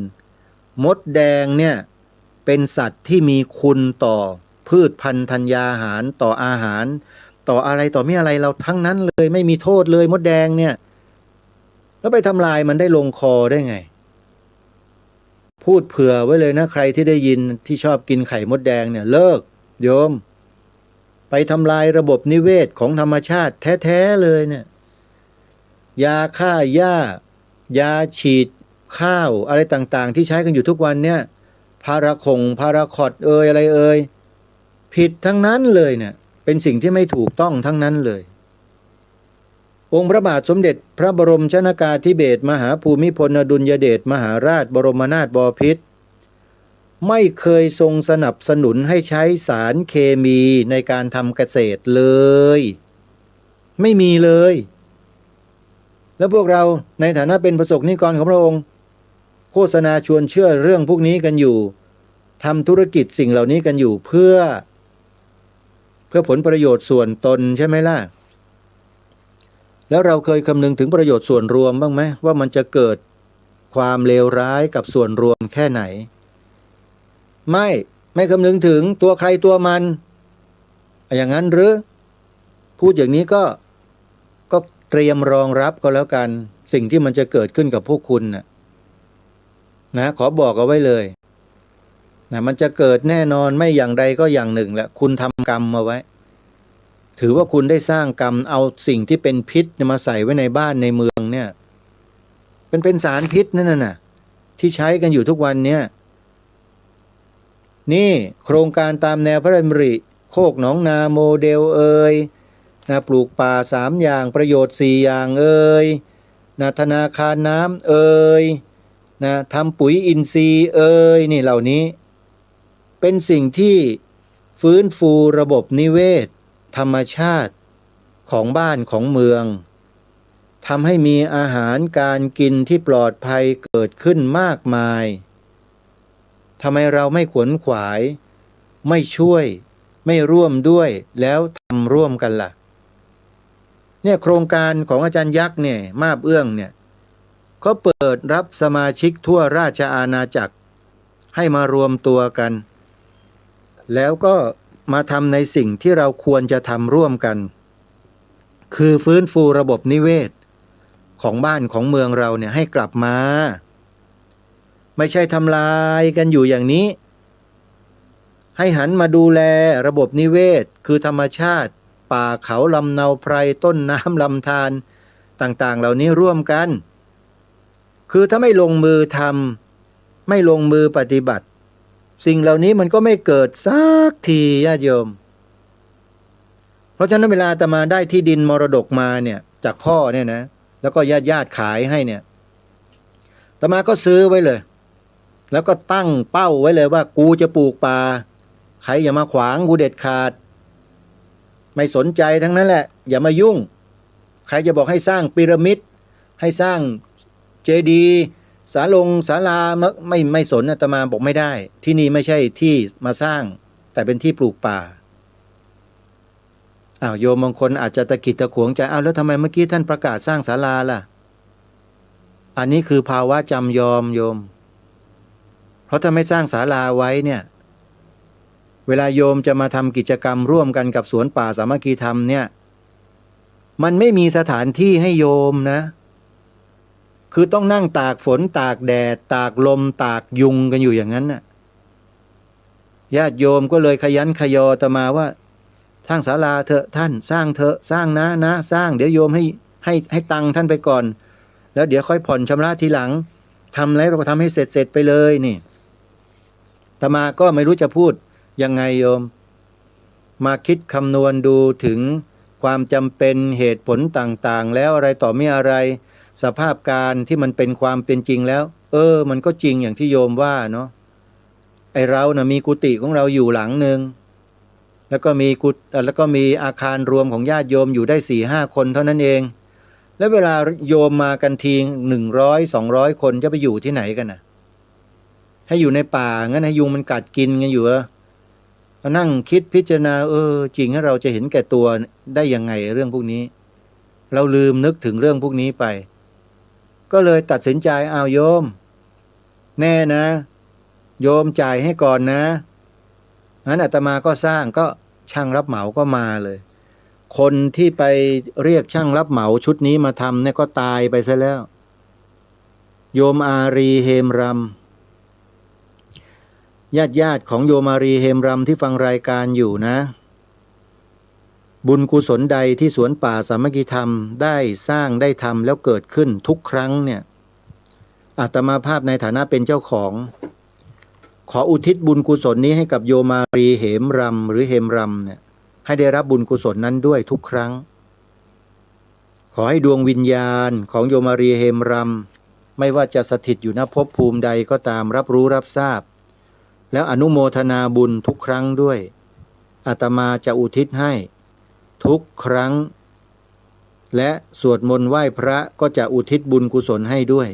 มดแดงเนี่ยเป็นสัตว์ที่มีคุณต่อพืชพันธุ์ธัญญาหารต่ออาหารต่ออะไรต่อมีอะไรเราทั้งนั้นเลยไม่มีโทษเลยมดแดงเนี่ยแล้วไปทำลายมันได้ลงคอได้ไงพูดเผื่อไว้เลยนะใครที่ได้ยินที่ชอบกินไข่มดแดงเนี่ยเลิกโยมไปทำลายระบบนิเวศของธรรมชาติแท้ๆเลยเนี่ยยาฆ่าหญ้ายาฉีดข้าวอะไรต่างๆที่ใช้กันอยู่ทุกวันเนี่ยพาราคอดอะไรผิดทั้งนั้นเลยเนี่ยเป็นสิ่งที่ไม่ถูกต้องทั้งนั้นเลยองค์พระบาทสมเด็จพระบรมชนกาธิเบศรมหาภูมิพลอดุลยเดชมหาราชบรมนาถบพิตรไม่เคยทรงสนับสนุนให้ใช้สารเคมีในการทำเกษตรเลยไม่มีเลยแล้วพวกเราในฐานะเป็นประสบนิกรของพระองค์โฆษณาชวนเชื่อเรื่องพวกนี้กันอยู่ทำธุรกิจสิ่งเหล่านี้กันอยู่เพื่อผลประโยชน์ส่วนตนใช่ไหมล่ะแล้วเราเคยคำนึงถึงประโยชน์ส่วนรวมบ้างไหมว่ามันจะเกิดความเลวร้ายกับส่วนรวมแค่ไหนไม่คำนึงถึงตัวใครตัวมันอย่างนั้นหรือพูดอย่างนี้ก็เตรียมรองรับก็แล้วกันสิ่งที่มันจะเกิดขึ้นกับพวกคุณนะขอบอกเอาไว้เลยนะมันจะเกิดแน่นอนไม่อย่างใดก็อย่างหนึ่งแหละคุณทำกรรมมาไว้ถือว่าคุณได้สร้างกรรมเอาสิ่งที่เป็นพิษมาใส่ไว้ในบ้านในเมืองเนี่ยเป็นสารพิษนั่นน่ะที่ใช้กันอยู่ทุกวันเนี่ยนี่โครงการตามแนวพระราชดำริโคกหนองนาโมเดลนะปลูกป่า3อย่างประโยชน์4อย่างนะธนาคารน้ำนะทำปุ๋ยอินทรีย์นี่เหล่านี้เป็นสิ่งที่ฟื้นฟูระบบนิเวศธรรมชาติของบ้านของเมืองทำให้มีอาหารการกินที่ปลอดภัยเกิดขึ้นมากมายทำไมเราไม่ขวนขวายไม่ช่วยไม่ร่วมด้วยแล้วทำร่วมกันล่ะเนี่ยโครงการของอาจารย์ยักษ์เนี่ยมาบเอื้องเนี่ยเขาเปิดรับสมาชิกทั่วราชอาณาจักรให้มารวมตัวกันแล้วก็มาทำในสิ่งที่เราควรจะทำร่วมกันคือฟื้นฟูระบบนิเวศของบ้านของเมืองเราเนี่ยให้กลับมาไม่ใช่ทำลายกันอยู่อย่างนี้ให้หันมาดูแลระบบนิเวศคือธรรมชาติป่าเขาลำเนาไพรต้นน้ำลำธารต่างๆเหล่านี้ร่วมกันคือถ้าไม่ลงมือทำไม่ลงมือปฏิบัติสิ่งเหล่านี้มันก็ไม่เกิดสักทีญาติโยมเพราะฉะนั้นเวลาอาตมาได้ที่ดินมรดกมาเนี่ยจากพ่อเนี่ยนะแล้วก็ญาติขายให้เนี่ยอาตมาก็ซื้อไว้เลยแล้วก็ตั้งเป้าไว้เลยว่ากูจะปลูกป่าใครอย่ามาขวางกูเด็ดขาดไม่สนใจทั้งนั้นแหละอย่ามายุ่งใครจะบอกให้สร้างพีระมิดให้สร้างเจดีย์ศาลาไม่สนอาตมาบอกไม่ได้ที่นี่ไม่ใช่ที่มาสร้างแต่เป็นที่ปลูกป่า โยมบางคนอาจจะตะกิดตะขวงใจแล้วทำไมเมื่อกี้ท่านประกาศสร้างศาลาล่ะอันนี้คือภาวะจำยอมโยมเพราะถ้าไม่สร้างศาลาไว้เนี่ยเวลาโยมจะมาทำกิจกรรมร่วมกันกับสวนป่าสามัคคีธรรมเนี่ยมันไม่มีสถานที่ให้โยมนะคือต้องนั่งตากฝนตากแดดตากลมตากยุงกันอยู่อย่างนั้นน่ะญาติโยมก็เลยขยันขยออาตมาว่าสร้างศาลาเถอะท่านสร้างเถอะสร้างนะสร้างเดี๋ยวโยมให้ตังค์ท่านไปก่อนแล้วเดี๋ยวค่อยผ่อนชำระทีหลังทำแล้วเราก็ทำให้เสร็จไปเลยนี่อาตมาก็ไม่รู้จะพูดยังไงโยมมาคิดคำนวณดูถึงความจำเป็นเหตุผลต่างๆแล้วอะไรต่อไม่อะไรสภาพการที่มันเป็นความเป็นจริงแล้วมันก็จริงอย่างที่โยมว่าเนาะไอเรานะมีกุฏิของเราอยู่หลังหนึ่งแล้วก็มีอาคารรวมของญาติโยมอยู่ได้ 4-5 คนเท่านั้นเองแล้วเวลาโยมมากันที100-200 คนจะไปอยู่ที่ไหนกันนะให้อยู่ในป่างั้นให้ยุงมันกัดกินกันอยู่นั่งคิดพิจารณาจริงให้เราจะเห็นแก่ตัวได้ยังไงเรื่องพวกนี้เราลืมนึกถึงเรื่องพวกนี้ไปก็เลยตัดสินใจโยมแน่นะโยมจ่ายให้ก่อนนะงั้นอาตมาก็สร้างก็ช่างรับเหมาก็มาเลยคนที่ไปเรียกช่างรับเหมาชุดนี้มาทำเนี่ยก็ตายไปซะแล้วโยมอารีเฮมรำญาติของโยมอารีเฮมรำที่ฟังรายการอยู่นะบุญกุศลใดที่สวนป่าสามัคคีธรรมได้สร้างได้ทำแล้วเกิดขึ้นทุกครั้งเนี่ยอาตมาภาพในฐานะเป็นเจ้าของขออุทิศบุญกุศลนี้ให้กับโยมอารีเหมรำหรือเฮมรำเนี่ยให้ได้รับบุญกุศลนั้นด้วยทุกครั้งขอให้ดวงวิญญาณของโยมอารีเฮมรำไม่ว่าจะสถิตอยู่ณภพภูมิใดก็ตามรับรู้รับทราบแล้วอนุโมทนาบุญทุกครั้งด้วยอาตมาจะอุทิศให้ทุกครั้งและสวดมนต์ไหว้พระก็จะอุทิศบุญกุศลให้ด้วย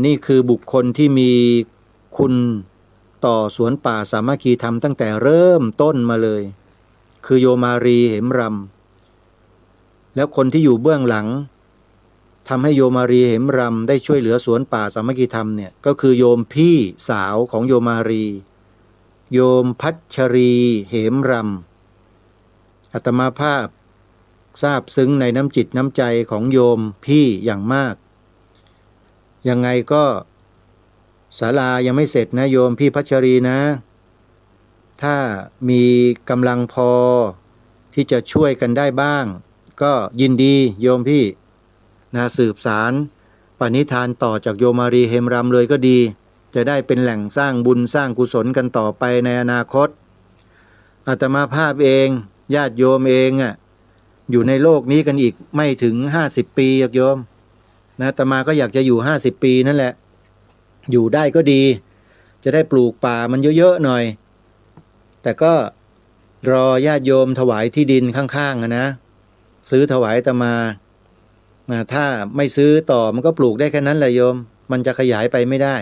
นี่คือบุคคลที่มีคุณต่อสวนป่าสามัคคีธรรมตั้งแต่เริ่มต้นมาเลยคือโยมารีเหมรำแล้วคนที่อยู่เบื้องหลังทำให้โยมารีเหมรำได้ช่วยเหลือสวนป่าสามัคคีธรรมเนี่ยก็คือโยมพี่สาวของโยมารีโยมพัชรีเหมรำอาตมาภาพซาบซึ้งในน้ำจิตน้ำใจของโยมพี่อย่างมากยังไงก็ศาลายังไม่เสร็จนะโยมพี่พัชรีนะถ้ามีกำลังพอที่จะช่วยกันได้บ้างก็ยินดีโยมพี่นะสืบสารปณิธานต่อจากโยมารีเฮมรำเลยก็ดีจะได้เป็นแหล่งสร้างบุญสร้างกุศลกันต่อไปในอนาคตอาตมาภาพเองญาติโยมเองอยู่ในโลกนี้กันอีกไม่ถึง50 ปีโยมนะอาตมาก็อยากจะอยู่50 ปีนั่นแหละอยู่ได้ก็ดีจะได้ปลูกป่ามันเยอะๆหน่อยแต่ก็รอญาติโยมถวายที่ดินข้างๆนะซื้อถวายอาตมาถ้าไม่ซื้อต่อมันก็ปลูกได้แค่นั้นแหละโยมมันจะขยายไปไม่ได้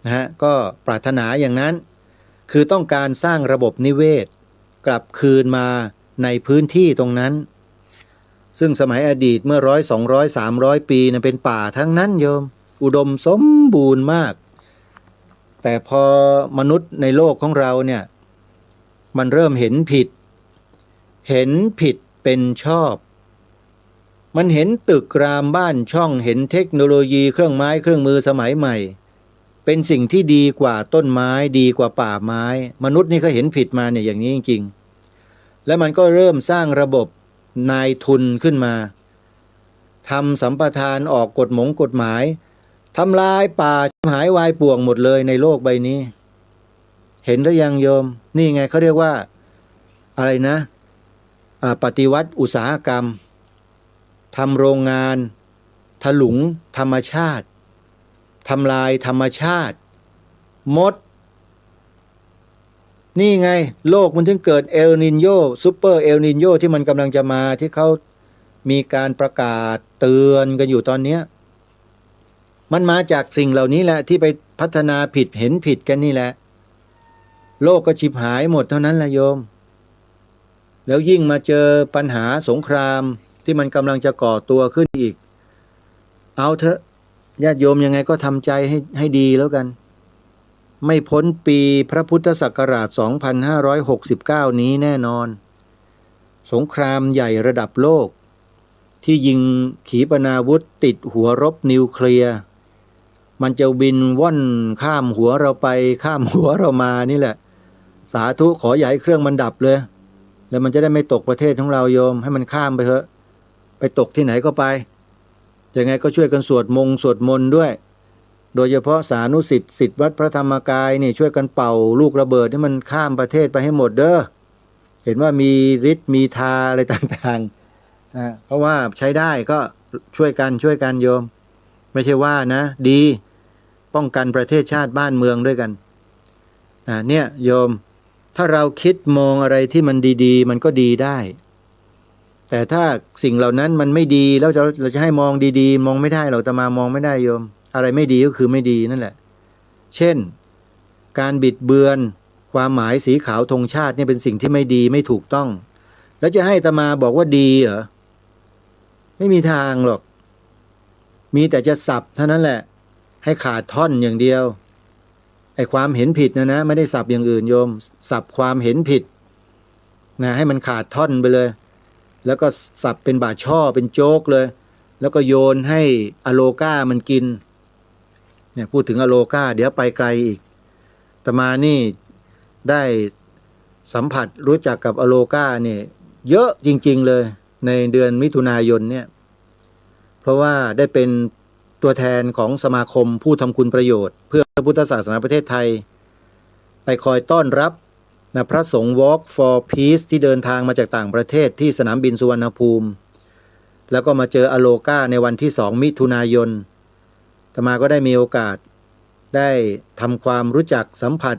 นะฮะก็ปรารถนาอย่างนั้นคือต้องการสร้างระบบนิเวศกลับคืนมาในพื้นที่ตรงนั้นซึ่งสมัยอดีตเมื่อ100-200-300 ปีนะเป็นป่าทั้งนั้นโยมอุดมสมบูรณ์มากแต่พอมนุษย์ในโลกของเราเนี่ยมันเริ่มเห็นผิดเป็นชอบมันเห็นตึกรามบ้านช่องเห็นเทคโนโลยีเครื่องไม้เครื่องมือสมัยใหม่เป็นสิ่งที่ดีกว่าต้นไม้ดีกว่าป่าไม้มนุษย์นี่ก็เห็นผิดมาเนี่ยอย่างนี้จริงๆแล้วมันก็เริ่มสร้างระบบนายทุนขึ้นมาทำสัมปทานออกกฎหมายทำลายป่าหายวายป่วงหมดเลยในโลกใบนี้เห็นหรือยังโยมนี่ไงเขาเรียกว่าอะไรนะปฏิวัติอุตสาหกรรมทำโรงงานถลุงธรรมชาติทำลายธรรมชาติมดนี่ไงโลกมันถึงเกิดเอลนินโญซูเปอร์เอลนินโญที่มันกำลังจะมาที่เขามีการประกาศเตือนกันอยู่ตอนนี้มันมาจากสิ่งเหล่านี้แหละที่ไปพัฒนาผิดเห็นผิดกันนี่แหละโลกก็ฉิบหายหมดเท่านั้นแหละโยม แล้วยิ่งมาเจอปัญหาสงครามที่มันกำลังจะก่อตัวขึ้นอีกเอาเถอะญาติโยมยังไงก็ทำใจให้ดีแล้วกันไม่พ้นปีพระพุทธศักราช 2569 นี้แน่นอนสงครามใหญ่ระดับโลกที่ยิงขีปนาวุธติดหัวรบนิวเคลียร์มันจะบินว่อนข้ามหัวเราไปข้ามหัวเรามานี่แหละสาธุขออย่าให้เครื่องมันดับเลยแล้วมันจะได้ไม่ตกประเทศของเราโยมให้มันข้ามไปเถอะไปตกที่ไหนก็ไปยังไงก็ช่วยกันสวดมนต์ด้วยโดยเฉพาะสานุสิทธิ์ศิษย์วัดพระธรรมกายนี่ช่วยกันเป่าลูกระเบิดให้มันข้ามประเทศไปให้หมดเด้อเห็นว่ามีฤทธิ์มีทาอะไรต่างๆเพราะว่าใช้ได้ก็ช่วยกันโยมไม่ใช่ว่านะดีป้องกันประเทศชาติบ้านเมืองด้วยกันเนี่ยโยมถ้าเราคิดมองอะไรที่มันดีๆมันก็ดีได้แต่ถ้าสิ่งเหล่านั้นมันไม่ดีแล้วเราจะให้มองดีๆมองไม่ได้เราจะมามองไม่ได้โยมอะไรไม่ดีก็คือไม่ดีนั่นแหละเช่นการบิดเบือนความหมายสีขาวธงชาติเนี่ยเป็นสิ่งที่ไม่ดีไม่ถูกต้องแล้วจะให้อาตมาบอกว่าดีเหรอไม่มีทางหรอกมีแต่จะสับเท่านั้นแหละให้ขาดท่อนอย่างเดียวไอ้ความเห็นผิดนะไม่ได้สับอย่างอื่นโยมสับความเห็นผิดนะให้มันขาดท่อนไปเลยแล้วก็สับเป็นบาช่อเป็นโจ๊กเลยแล้วก็โยนให้อโลก้ามันกินเนี่ยพูดถึงอโลก้าเดี๋ยวไปไกลอีกอาตมานี่ได้สัมผัสรู้จักกับอโลก้าเนี่ยเยอะจริงๆเลยในเดือนมิถุนายนเนี่ยเพราะว่าได้เป็นตัวแทนของสมาคมผู้ทำคุณประโยชน์เพื่อพระพุทธศาสนาประเทศไทยไปคอยต้อนรับพระสงฆ์ Walk for Peace ที่เดินทางมาจากต่างประเทศที่สนามบินสุวรรณภูมิแล้วก็มาเจออโลก้าในวันที่2 มิถุนายนอาตมาก็ได้มีโอกาสได้ทำความรู้จักสัมผัส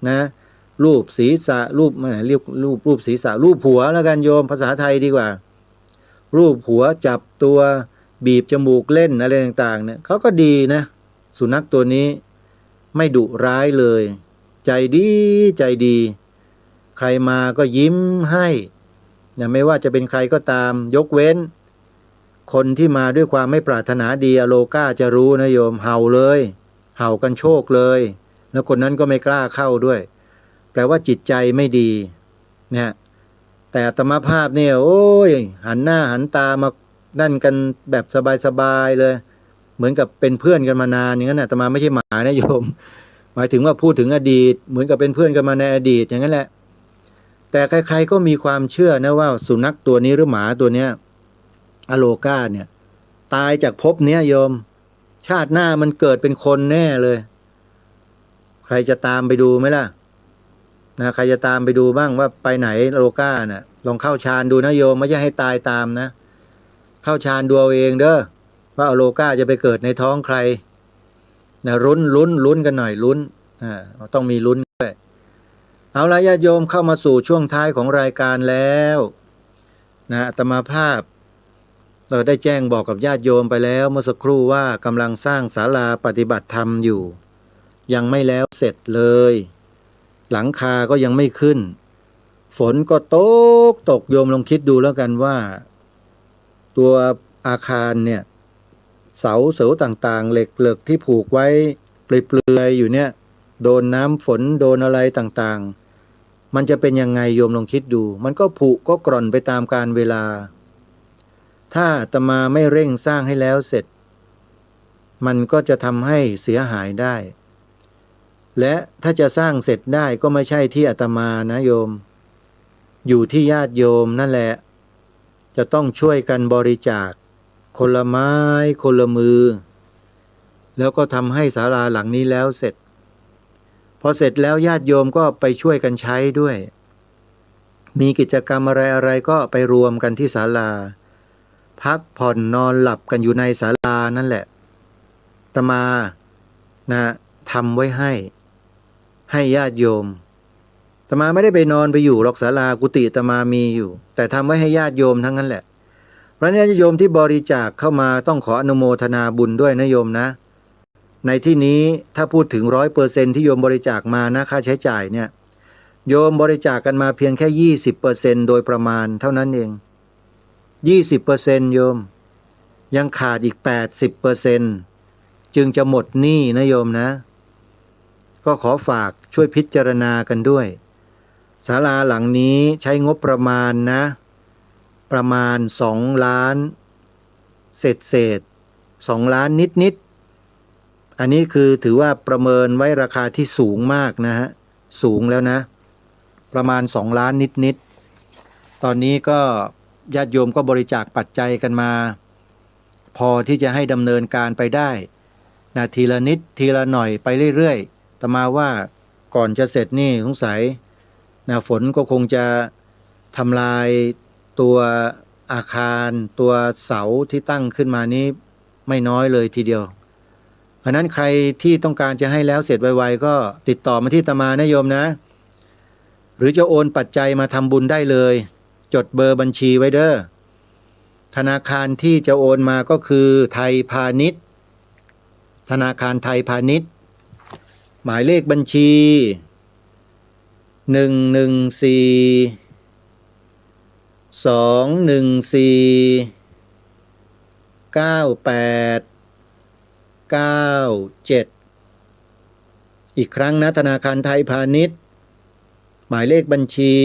นะรูปศีรษะรูปเรียกรูปศีรษะรูปหัวแล้วกันโยมภาษาไทยดีกว่ารูปหัวจับตัวบีบจมูกเล่นอะไรต่างๆเนี่ยเขาก็ดีนะสุนัขตัวนี้ไม่ดุร้ายเลยใจดีใครมาก็ยิ้มให้ไม่ว่าจะเป็นใครก็ตามยกเว้นคนที่มาด้วยความไม่ปรารถนาดีอโลก้าจะรู้นะโยมเห่าเลยเห่ากันโชคเลยแล้วคนนั้นก็ไม่กล้าเข้าด้วยแปลว่าจิตใจไม่ดีเนี่ยแต่อาตมาภาพเนี่ยโอ้ยหันหน้าหันตามานั่นกันแบบสบายๆเลยเหมือนกับเป็นเพื่อนกันมานานอย่างนั้นอาตมาไม่ใช่หมานะโยมหมายถึงว่าพูดถึงอดีตเหมือนกับเป็นเพื่อนกันมาในอดีตอย่างนั้นแหละแต่ใครๆก็มีความเชื่อนะว่าสุนัขตัวนี้หรือหมาตัวเนี้ยอโลก้าเนี่ยตายจากภพเนี้ยโยมชาติหน้ามันเกิดเป็นคนแน่เลยใครจะตามไปดูไหมล่ะใครจะตามไปดูบ้างว่าไปไหนอโลก้าน่ะลองเข้าฌานดูนะโยมไม่ใช่ให้ตายตามนะเข้าฌานดูเอาเองเด้อว่าอโลก้าจะไปเกิดในท้องใครนะลุ้นกันหน่อยลุ้นต้องมีลุ้นด้วยเอาละญาติโยมเข้ามาสู่ช่วงท้ายของรายการแล้วนะอาตมาภาพเราได้แจ้งบอกกับญาติโยมไปแล้วเมื่อสักครู่ว่ากำลังสร้างศาลาปฏิบัติธรรมอยู่ยังไม่แล้วเสร็จเลยหลังคาก็ยังไม่ขึ้นฝนก็ตกโยมลองคิดดูแล้วกันว่าตัวอาคารเนี่ยเสาต่างๆเหล็กที่ผูกไว้เปลือยๆอยู่เนี่ยโดนน้ำฝนโดนอะไรต่างๆมันจะเป็นยังไงโยมลองคิดดูมันก็ผุก็กร่อนไปตามกาลเวลาถ้าอาตมาไม่เร่งสร้างให้แล้วเสร็จมันก็จะทำให้เสียหายได้และถ้าจะสร้างเสร็จได้ก็ไม่ใช่ที่อาตมานะโยมอยู่ที่ญาติโยมนั่นแหละจะต้องช่วยกันบริจาคคนละไม้คนละมือแล้วก็ทำให้ศาลาหลังนี้แล้วเสร็จพอเสร็จแล้วญาติโยมก็ไปช่วยกันใช้ด้วยมีกิจกรรมอะไรก็ไปรวมกันที่ศาลาพักผ่อนนอนหลับกันอยู่ในศาลานั่นแหละอาตมาทำไว้ให้ญาติโยมอาตมาไม่ได้ไปนอนไปอยู่หรอกศาลากุฏิอาตมามีอยู่แต่ทำไว้ให้ญาติโยมทั้งนั้นแหละเพราะญาติโยมที่บริจาคเข้ามาต้องขออนุโมทนาบุญด้วยนะโยมนะในที่นี้ถ้าพูดถึง 100% ที่โยมบริจาคมานะค่าใช้จ่ายเนี่ย โยมบริจาคกันมาเพียงแค่ 20%โดยประมาณเท่านั้นเอง 20% โยมยังขาดอีก 80%จึงจะหมดหนี้นะโยมนะก็ขอฝากช่วยพิจารณากันด้วยศาลาหลังนี้ใช้งบประมาณนะประมาณ2 ล้านเศษ2 ล้านนิดอันนี้คือถือว่าประเมินไว้ราคาที่สูงมากนะฮะสูงแล้วนะประมาณ2 ล้านนิดตอนนี้ก็ญาติโยมก็บริจาคปัจจัยกันมาพอที่จะให้ดำเนินการไปได้นะทีละนิดทีละหน่อยไปเรื่อยๆแต่มาว่าก่อนจะเสร็จนี่สงสัยนะฝนก็คงจะทำลายตัวอาคารตัวเสาที่ตั้งขึ้นมานี้ไม่น้อยเลยทีเดียวเพราะนั้นใครที่ต้องการจะให้แล้วเสร็จไวๆก็ติดต่อมาที่อาตมานะโยมนะหรือจะโอนปัจจัยมาทำบุญได้เลยจดเบอร์บัญชีไว้เด้อธนาคารที่จะโอนมาก็คือไทยพาณิชย์ธนาคารไทยพาณิชย์หมายเลขบัญชี114-214-9897อีกครั้งนะธนาคารไทยพาณิชย์หมายเลขบัญชี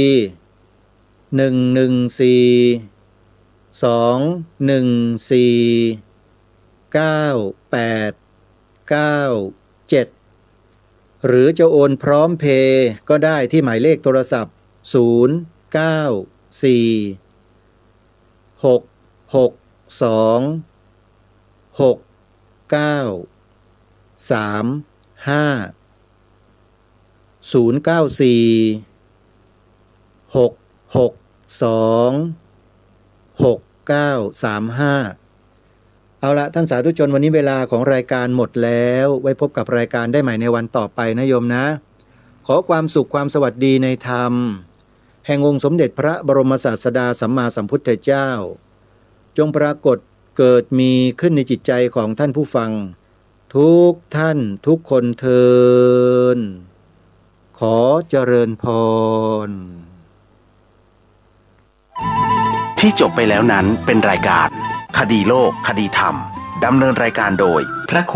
114-214-9897หรือจะโอนพร้อมเพย์ก็ได้ที่หมายเลขโทรศัพท์เอาละท่านสาธุชนวันนี้เวลาของรายการหมดแล้วไว้พบกับรายการได้ใหม่ในวันต่อไปนะโยมนะขอความสุขความสวัสดีในธรรมแห่งองค์สมเด็จพระบรมศาสดาสัมมาสัมพุทธเจ้าจงปรากฏเกิดมีขึ้นในจิตใจของท่านผู้ฟังทุกท่านทุกคนเทินขอเจริญพร ที่จบไปแล้วนั้นเป็นรายการคดีโลกคดีธรรมดำเนินรายการโดยพระครู